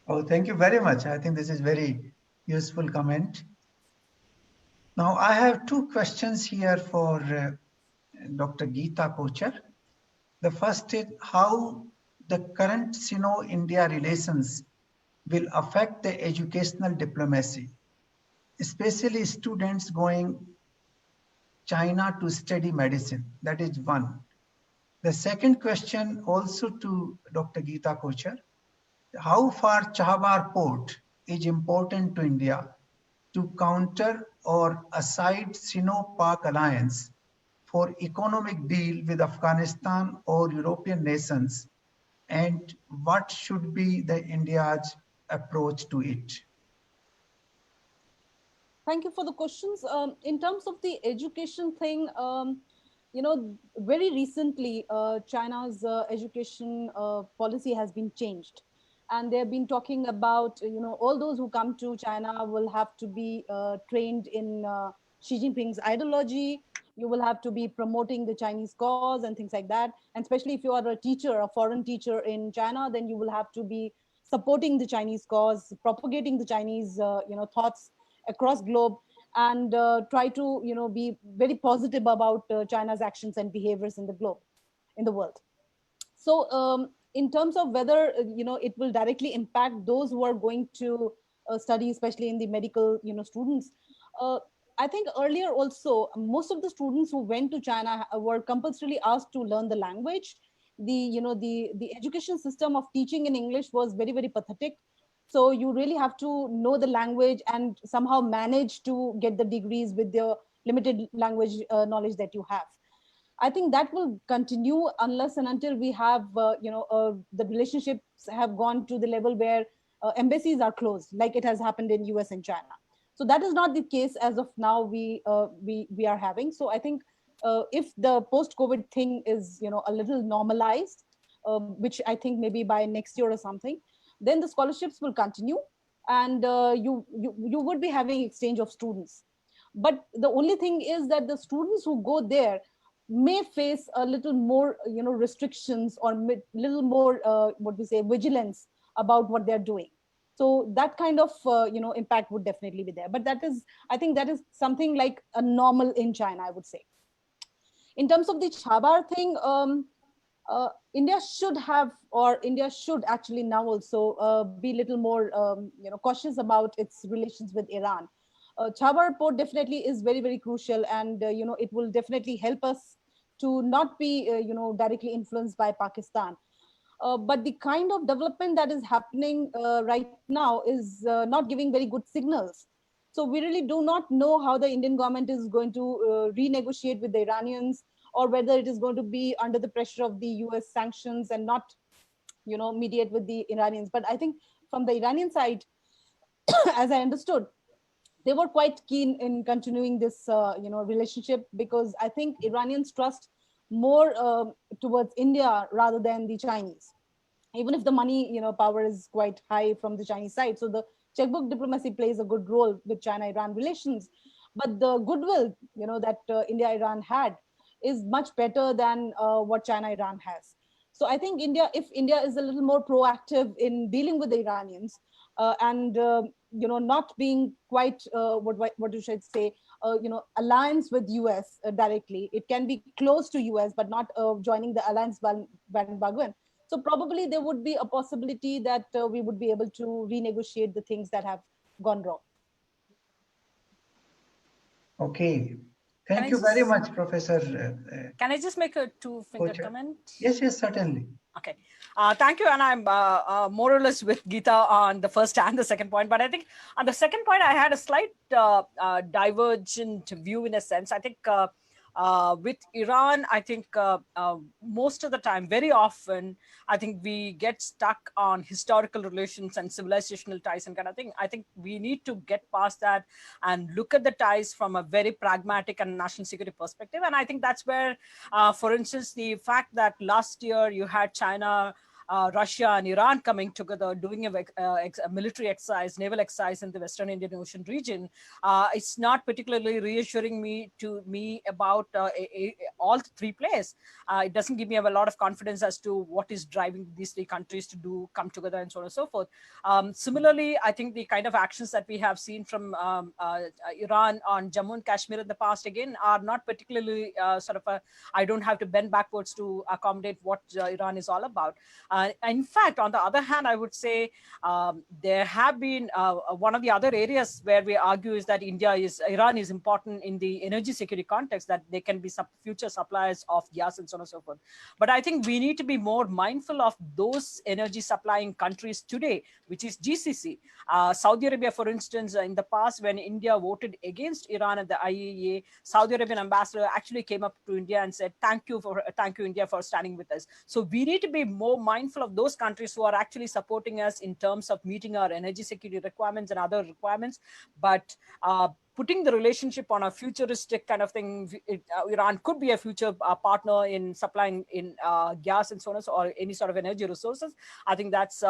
Speaker 2: Oh, thank you very much. I think this is very useful comment. Now, I have 2 questions here for Dr. Geeta Kochhar. The first is how the current Sino-India relations will affect the educational diplomacy, especially students going China to study medicine. That is one. The second question also to Dr. Geeta Kochhar. how far Chabahar port is important to India to counter or aside Sino-Pak alliance for economic deal with Afghanistan or European nations, and what should be the India's approach to it?
Speaker 6: Thank you for the questions. In terms of the education thing, you know, very recently, China's education policy has been changed. And they've been talking about, you know, all those who come to China will have to be trained in Xi Jinping's ideology. You will have to be promoting the Chinese cause and things like that. And especially if you are a teacher, a foreign teacher in China, then you will have to be supporting the Chinese cause, propagating the Chinese, you know, thoughts across globe, and try to, you know, be very positive about China's actions and behaviors in the globe, in the world. So in terms of whether you know, it will directly impact those who are going to study, especially in the medical, you know, students, I think earlier also most of the students who went to China were compulsorily asked to learn the language. The, you know, the education system of teaching in English was very, very pathetic. So you really have to know the language and somehow manage to get the degrees with the limited language knowledge that you have. I think that will continue unless and until we have, you know, the relationships have gone to the level where embassies are closed, like it has happened in US and China. So that is not the case as of now. We are having. So I think if the post-COVID thing is, you know, a little normalized, which I think maybe by next year or something, then the scholarships will continue, and you would be having exchange of students. But the only thing is that the students who go there may face a little more, you know, restrictions, or little more what we say, vigilance about what they're doing. So that kind of you know, impact would definitely be there. But that is, I think that is something like a normal in China, I would say. In terms of the Chabahar thing, India should have, or India should actually now also be a little more you know, cautious about its relations with Iran. Chabahar port definitely is very, very crucial, and you know, it will definitely help us to not be you know, directly influenced by Pakistan. But the kind of development that is happening right now is not giving very good signals. So we really do not know how the Indian government is going to renegotiate with the Iranians, or whether it is going to be under the pressure of the US sanctions and not, you know, mediate with the Iranians. But I think from the Iranian side, as I understood, they were quite keen in continuing this you know, relationship, because I think Iranians trust more towards India rather than the Chinese, even if the money, you know, power is quite high from the Chinese side. So the checkbook diplomacy plays a good role with China-Iran relations, but the goodwill, you know, that India-Iran had is much better than what China-Iran has. So I think if India is a little more proactive in dealing with the Iranians, and you know, not being quite what you should say, you know, alliance with US directly. It can be close to US, but not joining the alliance bandwagon. So probably there would be a possibility that we would be able to renegotiate the things that have gone wrong.
Speaker 2: Okay. Thank you very much, Professor.
Speaker 4: Can I just make a two-finger
Speaker 2: Kochhar.
Speaker 4: comment?
Speaker 2: Yes, certainly.
Speaker 4: Okay, thank you. And I'm more or less with Geeta on the first and the second point. But I think on the second point, I had a slight divergent view in a sense. I think with Iran, I think most of the time, very often, I think we get stuck on historical relations and civilizational ties and kind of thing. I think we need to get past that and look at the ties from a very pragmatic and national security perspective. And I think that's where, for instance, the fact that last year you had China, Russia and Iran coming together, doing a military exercise, naval exercise in the Western Indian Ocean region, it's not particularly reassuring to me about all three players. It doesn't give me a lot of confidence as to what is driving these three countries to come together and so on and so forth. Similarly, I think the kind of actions that we have seen from Iran on Jammu and Kashmir in the past, again, are not particularly I don't have to bend backwards to accommodate what Iran is all about. In fact, on the other hand, I would say there have been one of the other areas where we argue is that Iran is important in the energy security context, that they can be future suppliers of gas and so on and so forth. But I think we need to be more mindful of those energy supplying countries today, which is GCC. Saudi Arabia, for instance, in the past, when India voted against Iran at the IAEA, Saudi Arabian ambassador actually came up to India and said, thank you, India, for standing with us. So we need to be more mindful of those countries who are actually supporting us in terms of meeting our energy security requirements and other requirements. But putting the relationship on a futuristic kind of thing, Iran could be a future partner in supplying in gas and so on, or any sort of energy resources. I think that's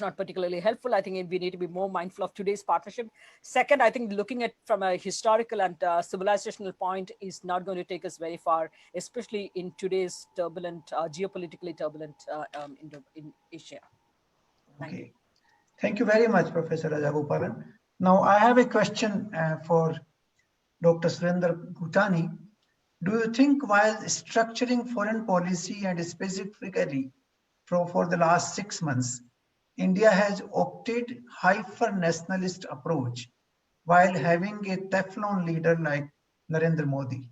Speaker 4: not particularly helpful. I think we need to be more mindful of today's partnership. Second, I think looking at from a historical and civilizational point is not going to take us very far, especially in today's turbulent, geopolitically turbulent in Asia. Thank you.
Speaker 2: Thank you very much, Professor Rajagopalan. Now, I have a question for Dr. Surender Bhutani. Do you think while structuring foreign policy and specifically for the last 6 months, India has opted hyper-nationalist approach while having a Teflon leader like Narendra Modi?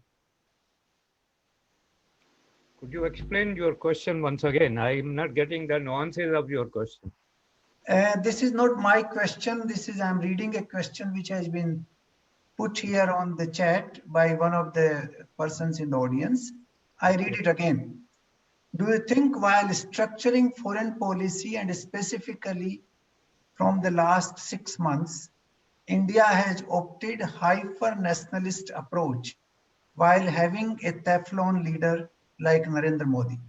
Speaker 5: Could you explain your question once again? I'm not getting the nuances of your question.
Speaker 2: This is not my question. I'm reading a question which has been put here on the chat by one of the persons in the audience. I read it again. Do you think while structuring foreign policy and specifically from the last 6 months, India has opted hyper-nationalist approach while having a Teflon leader like Narendra Modi?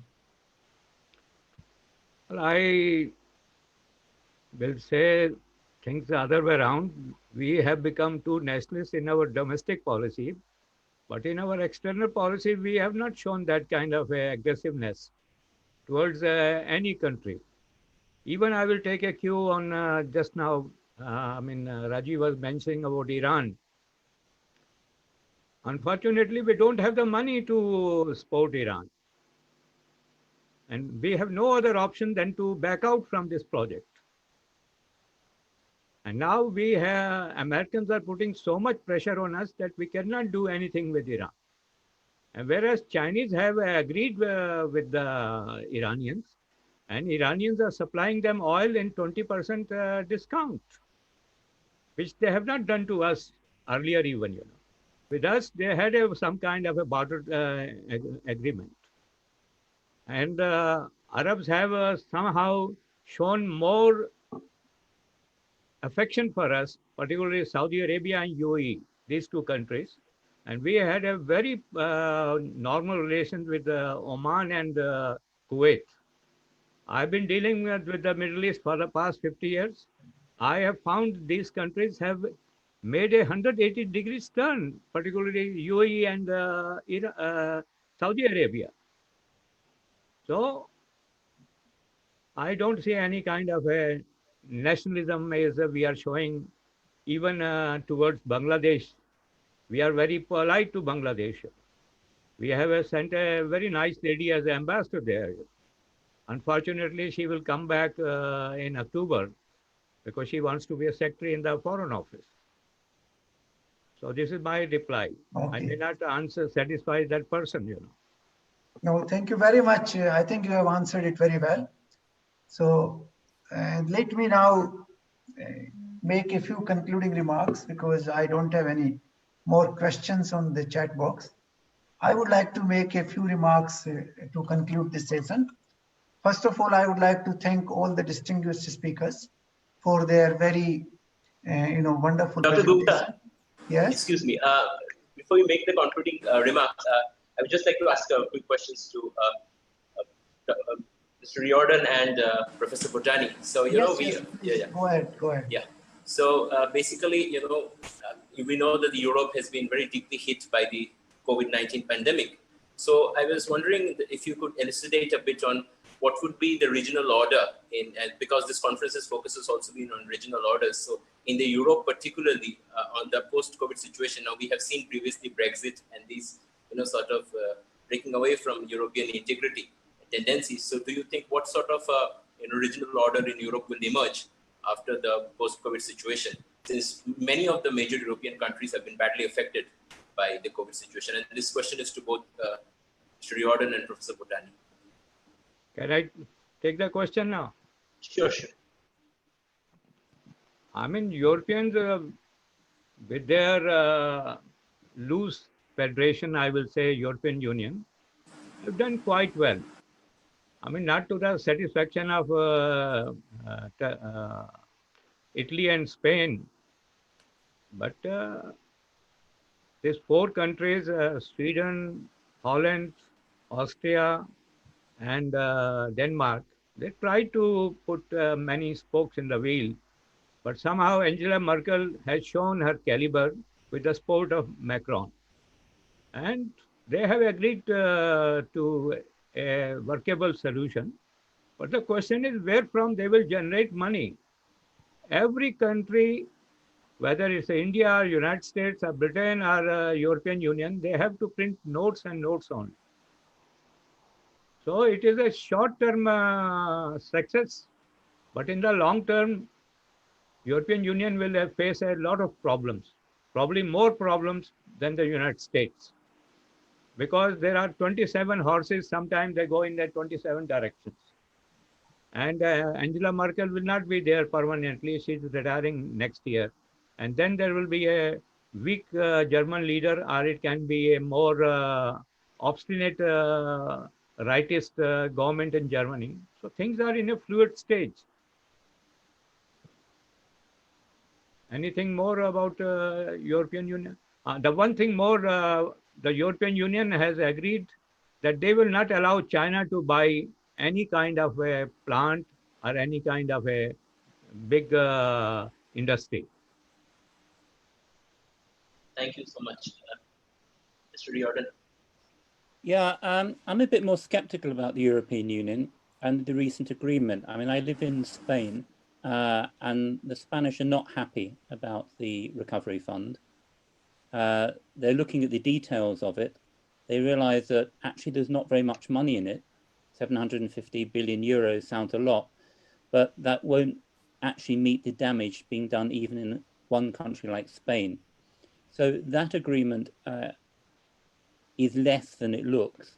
Speaker 5: Well, I will say things the other way around. We have become too nationalist in our domestic policy, but in our external policy, we have not shown that kind of aggressiveness towards any country. Even I will take a cue on just now, Raji was mentioning about Iran. Unfortunately, we don't have the money to support Iran. And we have no other option than to back out from this project. And now Americans are putting so much pressure on us that we cannot do anything with Iran. And whereas Chinese have agreed with the Iranians, and Iranians are supplying them oil in 20% discount, which they have not done to us earlier even, With us, they had some kind of a border agreement. And Arabs have somehow shown more affection for us, particularly Saudi Arabia and UAE, these two countries. And we had a very normal relations with Oman and Kuwait. I've been dealing with the Middle East for the past 50 years. I have found these countries have made a 180 degrees turn, particularly UAE and Saudi Arabia. So I don't see any kind of a nationalism as we are showing even towards Bangladesh. We are very polite to Bangladesh. We have sent a very nice lady as an ambassador there. Unfortunately, she will come back in October because she wants to be a secretary in the Foreign Office. So this is my reply. Okay. I may not satisfy that person,
Speaker 2: No, thank you very much. I think you have answered it very well. So let me now make a few concluding remarks because I don't have any more questions on the chat box. I would like to make a few remarks to conclude this session. First of all, I would like to thank all the distinguished speakers for their very, wonderful
Speaker 1: Dr.
Speaker 2: presentation.
Speaker 1: Gupta,
Speaker 2: yes.
Speaker 1: Excuse me. Before you make the concluding remarks, I would just like to ask quick questions to Mr. Riordan and Professor Bhutani. So
Speaker 2: Go ahead.
Speaker 1: Yeah. So basically, we know that Europe has been very deeply hit by the COVID-19 pandemic. So I was wondering if you could elucidate a bit on what would be the regional order because this conference's focus has also been on regional orders. So in the Europe, particularly on the post-COVID situation, now we have seen previously Brexit and these, sort of breaking away from European integrity. tendencies. So do you think what sort of regional order in Europe will emerge after the post-COVID situation, since many of the major European countries have been badly affected by the COVID situation? And this question is to both Mr. Riordan and Professor Bhutani.
Speaker 5: Can I take the question now?
Speaker 1: Sure, sure.
Speaker 5: I mean, Europeans, with their loose federation, I will say European Union, have done quite well. I mean, not to the satisfaction of Italy and Spain, but these four countries, Sweden, Holland, Austria, and Denmark, they tried to put many spokes in the wheel, but somehow Angela Merkel has shown her caliber with the support of Macron. And they have agreed to a workable solution. But the question is where from they will generate money. Every country, whether it's India or United States or Britain or European Union, they have to print notes and notes on. So it is a short-term success, but in the long term, European Union will face a lot of problems, probably more problems than the United States, because there are 27 horses. Sometimes they go in the 27 directions. And Angela Merkel will not be there permanently. She's retiring next year. And then there will be a weak German leader, or it can be a more obstinate rightist government in Germany. So things are in a fluid stage. Anything more about European Union? The one thing more, the European Union has agreed that they will not allow China to buy any kind of a plant or any kind of a big industry.
Speaker 1: Thank you so much, Mr. Riordan.
Speaker 3: Yeah, I'm a bit more skeptical about the European Union and the recent agreement. I mean, I live in Spain, and the Spanish are not happy about the recovery fund. They're looking at the details of it. They realize that actually there's not very much money in it. 750 billion euros sounds a lot, but that won't actually meet the damage being done even in one country like Spain. So that agreement is less than it looks.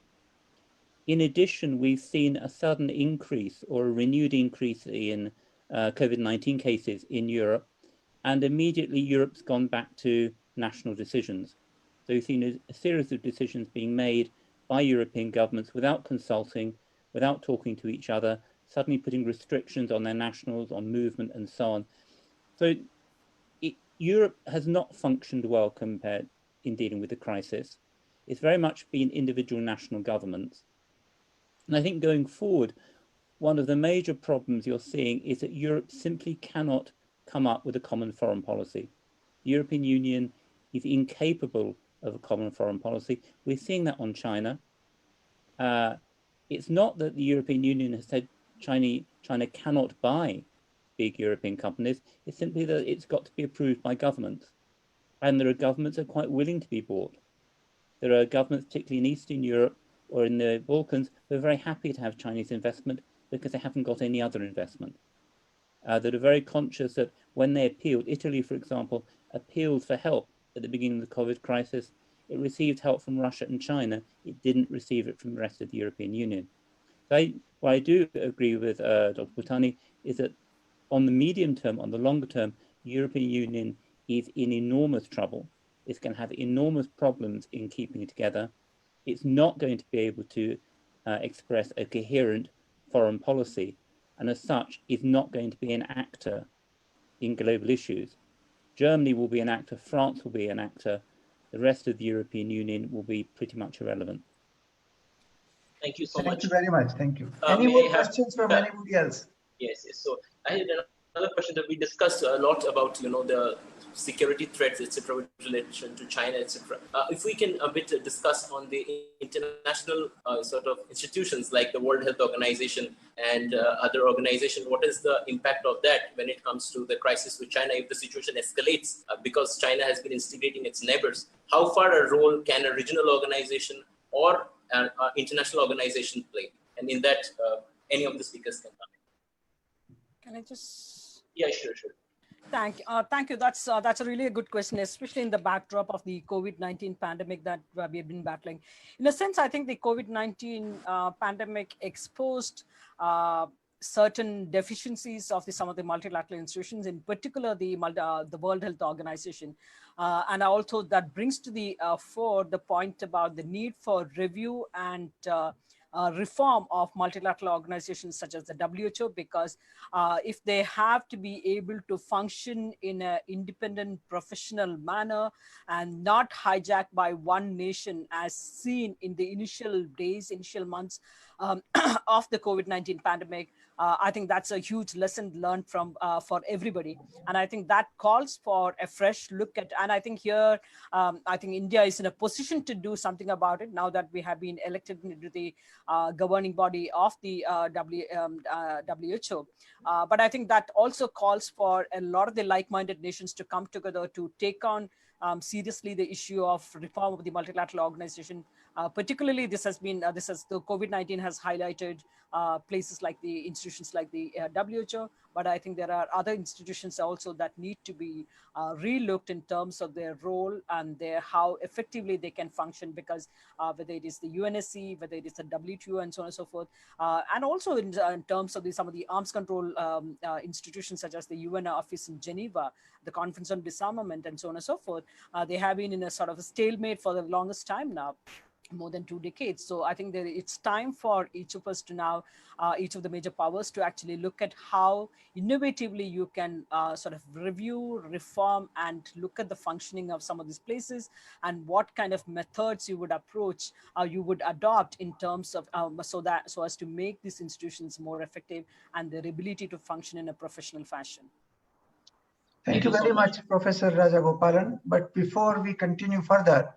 Speaker 3: In addition, we've seen a sudden increase or a renewed increase in COVID-19 cases in Europe, and immediately Europe's gone back to national decisions. So we've seen a series of decisions being made by European governments without consulting, without talking to each other, suddenly putting restrictions on their nationals, on movement and so on. So Europe has not functioned well compared in dealing with the crisis. It's very much been individual national governments. And I think going forward, one of the major problems you're seeing is that Europe simply cannot come up with a common foreign policy. The European Union is incapable of a common foreign policy. We're seeing that on China. It's not that the European Union has said China cannot buy big European companies. It's simply that it's got to be approved by governments. And there are governments that are quite willing to be bought. There are governments, particularly in Eastern Europe or in the Balkans, who are very happy to have Chinese investment because they haven't got any other investment. That are very conscious that when they appealed, Italy, for example, appealed for help at the beginning of the COVID crisis. It received help from Russia and China. It didn't receive it from the rest of the European Union. So what I do agree with Dr. Bhutani is that on the medium term, on the longer term, the European Union is in enormous trouble. It's going to have enormous problems in keeping it together. It's not going to be able to express a coherent foreign policy, and as such, is not going to be an actor in global issues. Germany will be an actor, France will be an actor, the rest of the European Union will be pretty much irrelevant.
Speaker 1: Thank you so much.
Speaker 2: Thank you very much. Thank you. Any more questions from anybody else?
Speaker 1: Yes, yes. So I had another question that we discussed a lot about, the security threats, etc., with relation to China, etc. If we can a bit discuss on the international sort of institutions like the World Health Organization and other organizations, what is the impact of that when it comes to the crisis with China? If the situation escalates because China has been instigating its neighbors, how far a role can a regional organization or an international organization play? And in that, any of the speakers can come in.
Speaker 4: Can I just?
Speaker 1: Yeah, sure.
Speaker 4: Thank you. That's a really good question, especially in the backdrop of the COVID-19 pandemic that we have been battling. In a sense, I think the COVID-19 pandemic exposed certain deficiencies of some of the multilateral institutions, in particular the World Health Organization. And also that brings to the fore the point about the need for review and reform of multilateral organizations such as the WHO, because if they have to be able to function in an independent, professional manner and not hijacked by one nation, as seen in the initial days, initial months of the COVID-19 pandemic, I think that's a huge lesson learned from for everybody. And I think that calls for a fresh look at, and I think here, I think India is in a position to do something about it now that we have been elected into the governing body of the WHO. But I think that also calls for a lot of the like-minded nations to come together to take on seriously the issue of reform of the multilateral organization. Particularly, the COVID-19 has highlighted places like the institutions like the WHO, but I think there are other institutions also that need to be relooked in terms of their role and how effectively they can function, because whether it is the UNSC, whether it is the WTO, and so on and so forth, and also in terms of some of the arms control institutions such as the UN office in Geneva, the Conference on Disarmament, and so on and so forth, they have been in a sort of a stalemate for the longest time now, more than 2 decades. So I think that it's time for each of us to now, each of the major powers, to actually look at how innovatively you can sort of review, reform, and look at the functioning of some of these places, and what kind of methods you would approach, you would adopt in terms of so as to make these institutions more effective and their ability to function in a professional fashion.
Speaker 2: Thank you very much, Professor Rajagopalan. But before we continue further,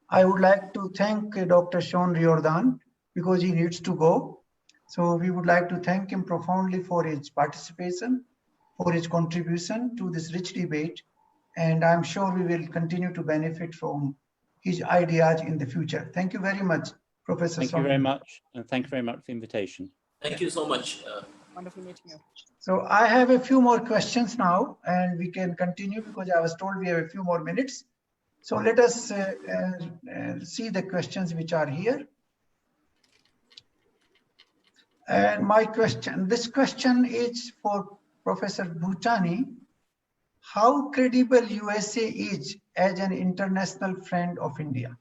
Speaker 2: I would like to thank Dr. Shaun Riordan, because he needs to go. So we would like to thank him profoundly for his participation, for his contribution to this rich debate. And I'm sure we will continue to benefit from his ideas in the future. Thank you very much, Professor
Speaker 3: Thank you very much. And thank you very much for the invitation.
Speaker 1: Thank you so much.
Speaker 4: Wonderful meeting you.
Speaker 2: So I have a few more questions now, and we can continue because I was told we have a few more minutes. So let us see the questions which are here. And this question is for Professor Bhutani. How credible USA is as an international friend of India?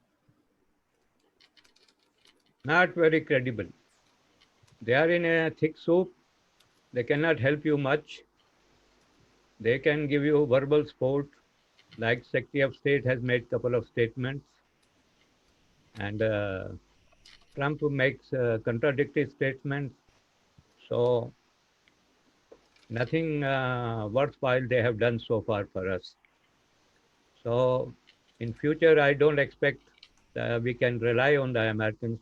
Speaker 5: Not very credible. They are in a thick soup. They cannot help you much. They can give you verbal support, like Secretary of State has made a couple of statements, and Trump makes contradictory statements. So nothing worthwhile they have done so far for us. So in future, I don't expect we can rely on the Americans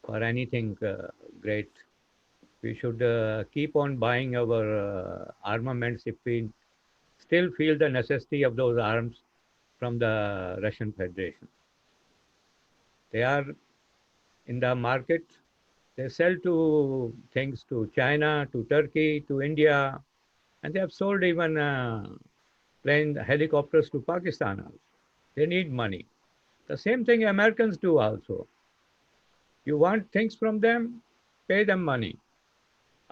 Speaker 5: for anything great. We should keep on buying our armaments if we still feel the necessity of those arms from the Russian Federation. They are in the market. They sell things to China, to Turkey, to India, and they have sold even helicopters to Pakistan also. They need money. The same thing Americans do also. You want things from them, pay them money.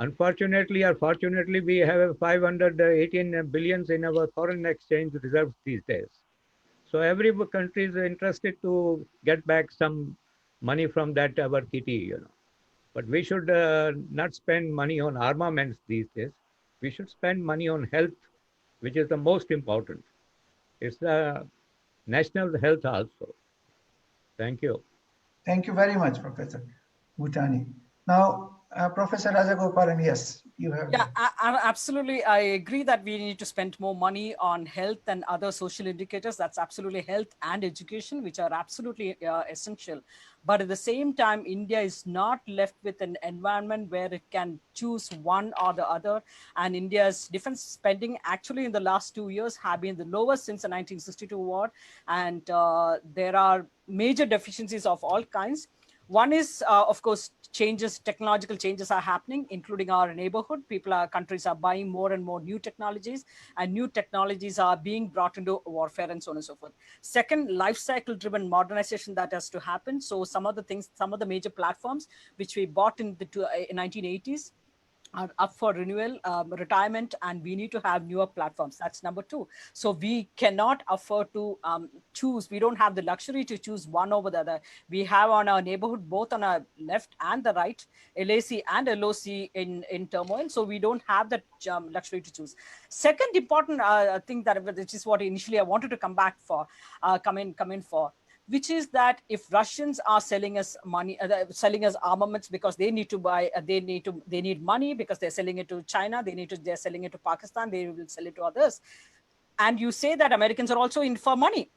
Speaker 5: Unfortunately or fortunately, we have 518 billions in our foreign exchange reserves these days. So every country is interested to get back some money from that our kitty, But we should not spend money on armaments these days. We should spend money on health, which is the most important. It's the national health also. Thank you.
Speaker 2: Thank you very much, Professor Bhutani. Now, Professor Rajagopalan, yes, you have.
Speaker 4: Yeah, absolutely. I agree that we need to spend more money on health and other social indicators. That's absolutely health and education, which are absolutely essential. But at the same time, India is not left with an environment where it can choose one or the other. And India's defense spending actually in the last 2 years have been the lowest since the 1962 war. And there are major deficiencies of all kinds. One is, of course, technological changes are happening, including our neighborhood. Countries are buying more and more new technologies, and new technologies are being brought into warfare and so on and so forth. Second, life cycle driven modernization that has to happen. So some of the major platforms which we bought in the 1980s are up for renewal, retirement, and we need to have newer platforms. That's number two. So we cannot afford to choose. We don't have the luxury to choose one over the other. We have on our neighborhood, both on our left and the right, LAC and LOC in turmoil. So we don't have that luxury to choose. Second important thing which is what initially I wanted to come in for, which is that if Russians are selling us money, selling us armaments because they need to buy, they need money because they're selling it to China, they're selling it to Pakistan, they will sell it to others. And you say that Americans are also in for money,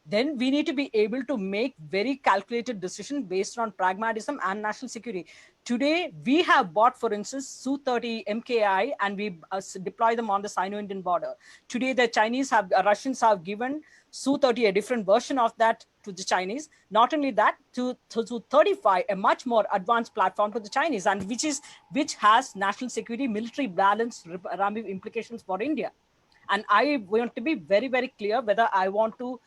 Speaker 4: then we need to be able to make very calculated decisions based on pragmatism and national security. Today, we have bought, for instance, Su-30 MKI, and we deploy them on the Sino-Indian border. Today, the Russians have given Su-30, a different version of that, to the Chinese. Not only that, to Su-35, a much more advanced platform to the Chinese, and which has national security, military balance implications for India. And I want to be very, very clear whether I want to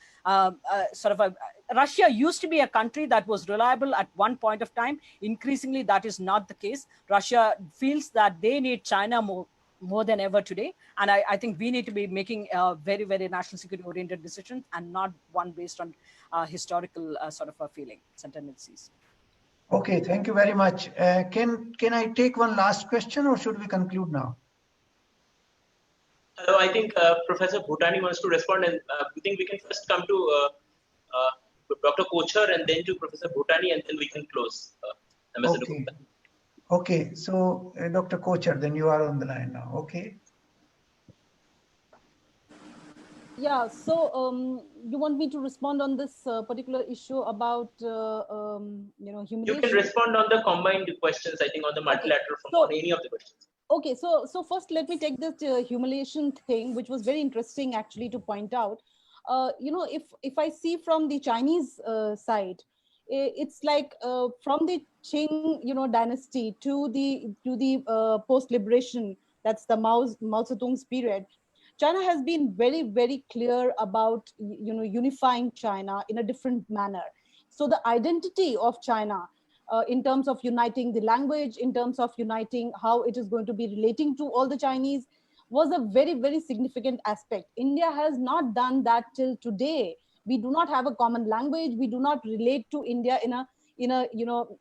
Speaker 4: Russia used to be a country that was reliable at one point of time. Increasingly, that is not the case. Russia feels that they need China more than ever today. And I think we need to be making very, very national security oriented decisions, and not one based on historical feeling and tendencies.
Speaker 2: Okay, thank you very much. Can I take one last question, or should we conclude now?
Speaker 1: Hello, I think Professor Bhutani wants to respond, and I think we can first come to Dr. Kochhar and then to Professor Bhutani, and then we can close.
Speaker 2: Okay. Okay, so Dr. Kochhar, then you are on the line now. Okay.
Speaker 6: Yeah, so you want me to respond on this particular issue about humiliation?
Speaker 1: You can respond on the combined questions, I think, on the multilateral on any of the questions.
Speaker 6: Okay, so first let me take this humiliation thing, which was very interesting actually to point out. If I see from the Chinese side, it's like from the Qing dynasty to the post-liberation, that's the Mao Zedong's period. China has been very, very clear about unifying China in a different manner. So the identity of China, in terms of uniting the language, in terms of uniting how it is going to be relating to all the Chinese, was a very, very significant aspect. India has not done that till today. We do not have a common language. We do not relate to India in a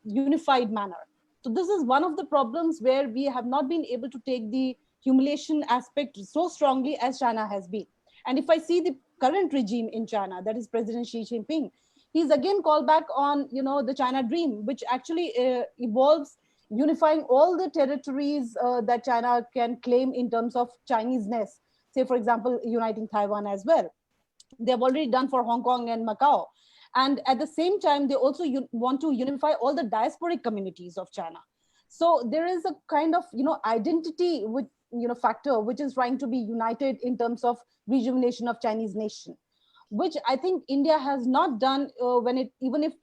Speaker 6: unified manner. So this is one of the problems where we have not been able to take the humiliation aspect so strongly as China has been. And if I see the current regime in China, that is President Xi Jinping, he's again called back on the China dream, which actually involves unifying all the territories that China can claim in terms of Chinese-ness. Say, for example, uniting Taiwan as well. They've already done for Hong Kong and Macau. And at the same time, they also want to unify all the diasporic communities of China. So there is a kind of identity with factor which is trying to be united in terms of rejuvenation of Chinese nation, which I think India has not done even if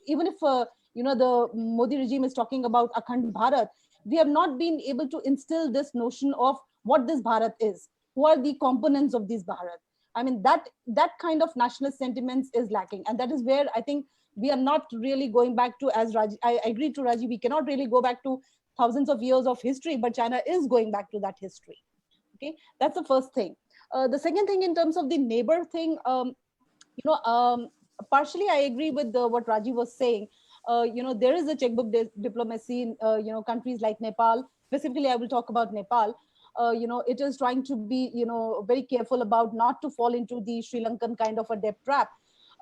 Speaker 6: the Modi regime is talking about Akhand Bharat, we have not been able to instill this notion of what this Bharat is, who are the components of this Bharat. I mean, that kind of nationalist sentiments is lacking. And that is where I think we are not really going back to, as Raji, I agree to Raji, we cannot really go back to thousands of years of history, but China is going back to that history. Okay, that's the first thing. The second thing, in terms of the neighbor thing, partially I agree with what Raji was saying. There is a checkbook diplomacy in countries like Nepal. Specifically, I will talk about Nepal. It is trying to be very careful about not to fall into the Sri Lankan kind of a debt trap.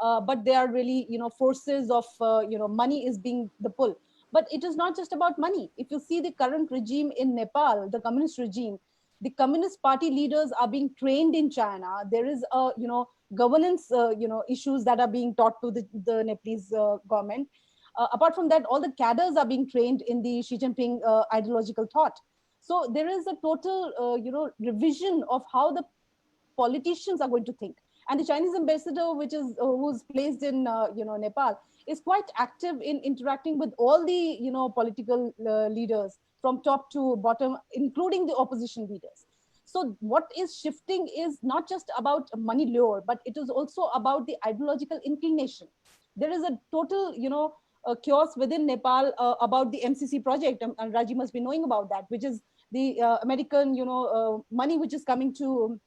Speaker 6: But they are really forces of money is being the pull. But it is not just about money. If you see the current regime in Nepal, the communist regime, the Communist Party leaders are being trained in China. There is governance issues that are being taught to the Nepalese government. Apart from that, all the cadres are being trained in the Xi Jinping ideological thought. So there is a total revision of how the politicians are going to think. And the Chinese ambassador, who's placed in Nepal, is quite active in interacting with all the political leaders from top to bottom, including the opposition leaders. So what is shifting is not just about money lure, but it is also about the ideological inclination. There is a total, chaos within Nepal about the MCC project, and Raji must be knowing about that, which is the American, money which is coming to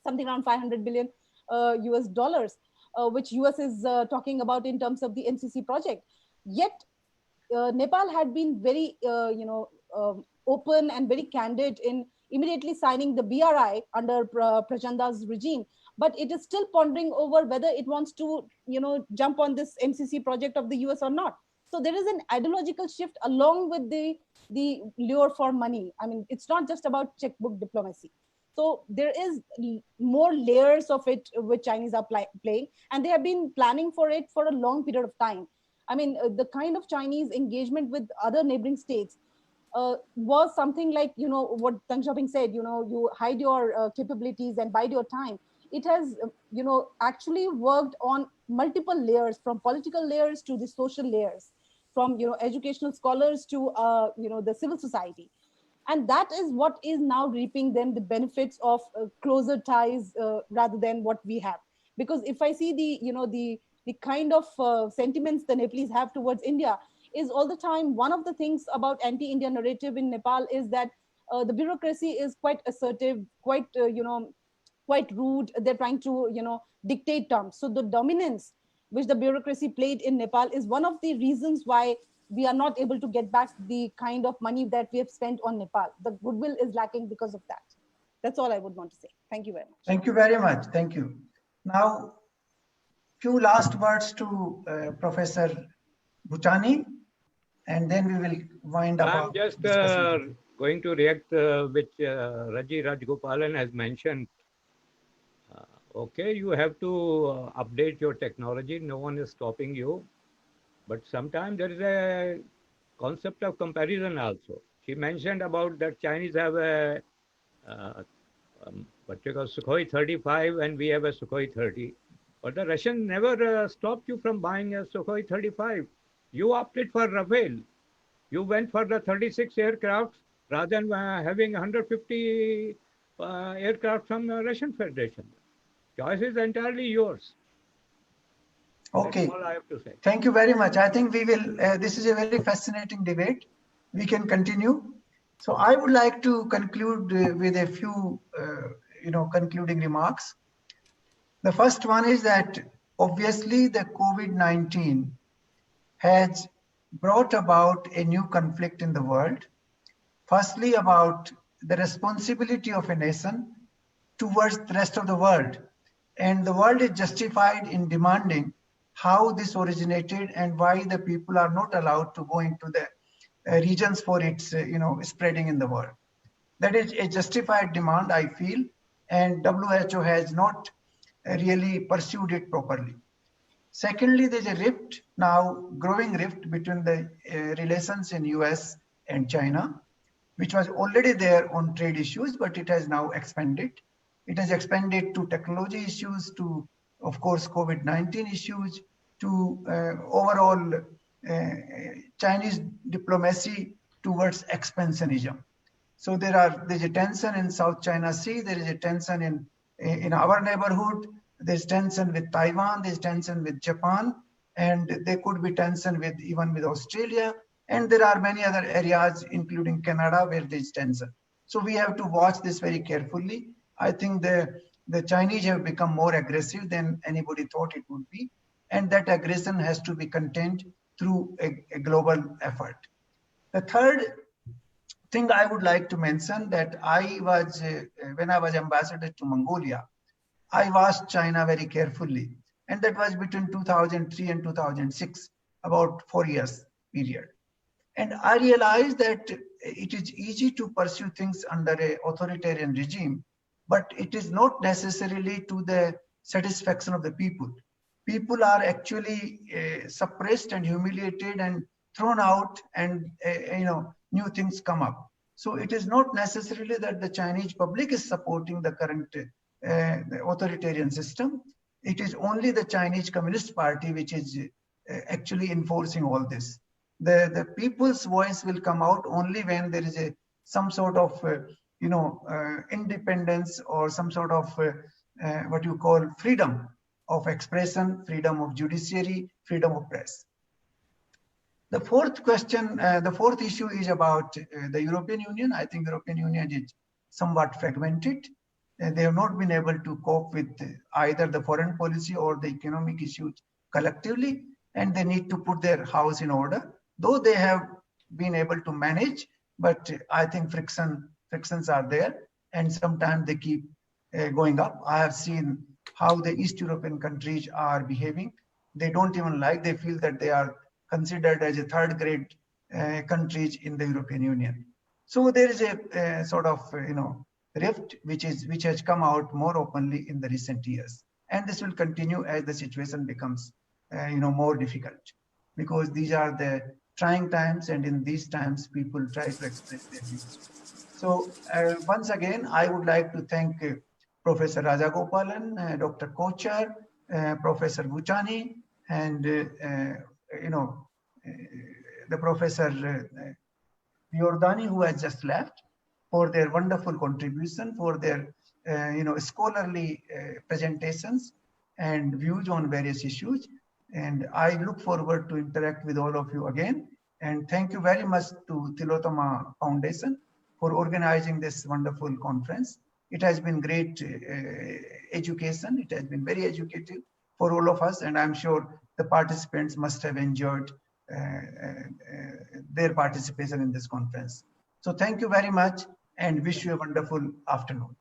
Speaker 6: something around 500 billion US dollars, which US is talking about in terms of the MCC project. Yet Nepal had been very, open and very candid in immediately signing the BRI under Prachanda's regime, but it is still pondering over whether it wants to, jump on this MCC project of the US or not. So there is an ideological shift along with the lure for money. I mean, it's not just about checkbook diplomacy. So there is more layers of it which Chinese are playing, and they have been planning for it for a long period of time. I mean, the kind of Chinese engagement with other neighboring states was something like, what Deng Xiaoping said, you hide your capabilities and bide your time. It has, actually worked on multiple layers, from political layers to the social layers, from, educational scholars to, the civil society. And that is what is now reaping then the benefits of closer ties rather than what we have. Because if I see the kind of sentiments the Nepalese have towards India, is all the time, one of the things about anti-India narrative in Nepal is that the bureaucracy is quite assertive, quite, quite rude. They're trying to, dictate terms. So the dominance which the bureaucracy played in Nepal is one of the reasons why we are not able to get back the kind of money that we have spent on Nepal. The goodwill is lacking because of that. That's all I would want to say. Thank you very much.
Speaker 2: Thank you very much. Thank you. Now, few last words to Professor Bhutani, and then we will wind up.
Speaker 5: I'm just going to react which Raji Rajagopalan has mentioned. Okay, you have to update your technology. No one is stopping you. But sometimes there is a concept of comparison also. She mentioned about that Chinese have a what you call Sukhoi 35 and we have a Sukhoi 30. But the Russians never stopped you from buying a Sukhoi 35. You opted for Rafale. You went for the 36 aircraft rather than having 150 aircraft from the Russian Federation. Choice is entirely yours.
Speaker 2: Okay.
Speaker 5: That's all I have to say.
Speaker 2: Thank you very much. I think we will, this is a very fascinating debate. We can continue. So I would like to conclude with a few, concluding remarks. The first one is that obviously the COVID-19 has brought about a new conflict in the world. Firstly, about the responsibility of a nation towards the rest of the world. And the world is justified in demanding how this originated and why the people are not allowed to go into the regions for its, spreading in the world. That is a justified demand, I feel, and WHO has not really pursued it properly. Secondly, there's a rift now, growing rift between the relations in US and China, which was already there on trade issues, but it has now expanded. It has expanded to technology issues, to, of course, COVID-19 issues, to overall Chinese diplomacy towards expansionism. So there's a tension in South China Sea, there is a tension in our neighborhood, there's tension with Taiwan, there's tension with Japan, and there could be tension even with Australia. And there are many other areas, including Canada, where there's tension. So we have to watch this very carefully. I think the Chinese have become more aggressive than anybody thought it would be. And that aggression has to be contained through a global effort. The third thing I would like to mention that when I was ambassador to Mongolia, I watched China very carefully. And that was between 2003 and 2006, about 4 years period. And I realized that it is easy to pursue things under an authoritarian regime, but it is not necessarily to the satisfaction of the people. People are actually suppressed and humiliated and thrown out, and new things come up. So it is not necessarily that the Chinese public is supporting the current authoritarian system. It is only the Chinese Communist Party which is actually enforcing all this. The people's voice will come out only when there is some sort of independence or some sort of what you call freedom of expression, freedom of judiciary, freedom of press. The fourth question, the fourth issue is about the European Union. I think the European Union is somewhat fragmented. They have not been able to cope with either the foreign policy or the economic issues collectively, and they need to put their house in order. Though they have been able to manage, but I think frictions are there, and sometimes they keep going up. I have seen how the East European countries are behaving. They don't even like, they feel that they are considered as a third-grade countries in the European Union. So there is a sort of rift which has come out more openly in the recent years, and this will continue as the situation becomes more difficult, because these are the trying times, and in these times people try to express their views. So once again, I would like to thank Professor Rajagopalan, Dr. Kochhar, Professor Bhutani, and the Professor Riordan, who has just left, for their wonderful contribution, for their scholarly presentations and views on various issues. And I look forward to interact with all of you again. And thank you very much to Tillotoma Foundation for organizing this wonderful conference. It has been great education. It has been very educative for all of us, and I'm sure the participants must have enjoyed their participation in this conference. So thank you very much, and wish you a wonderful afternoon.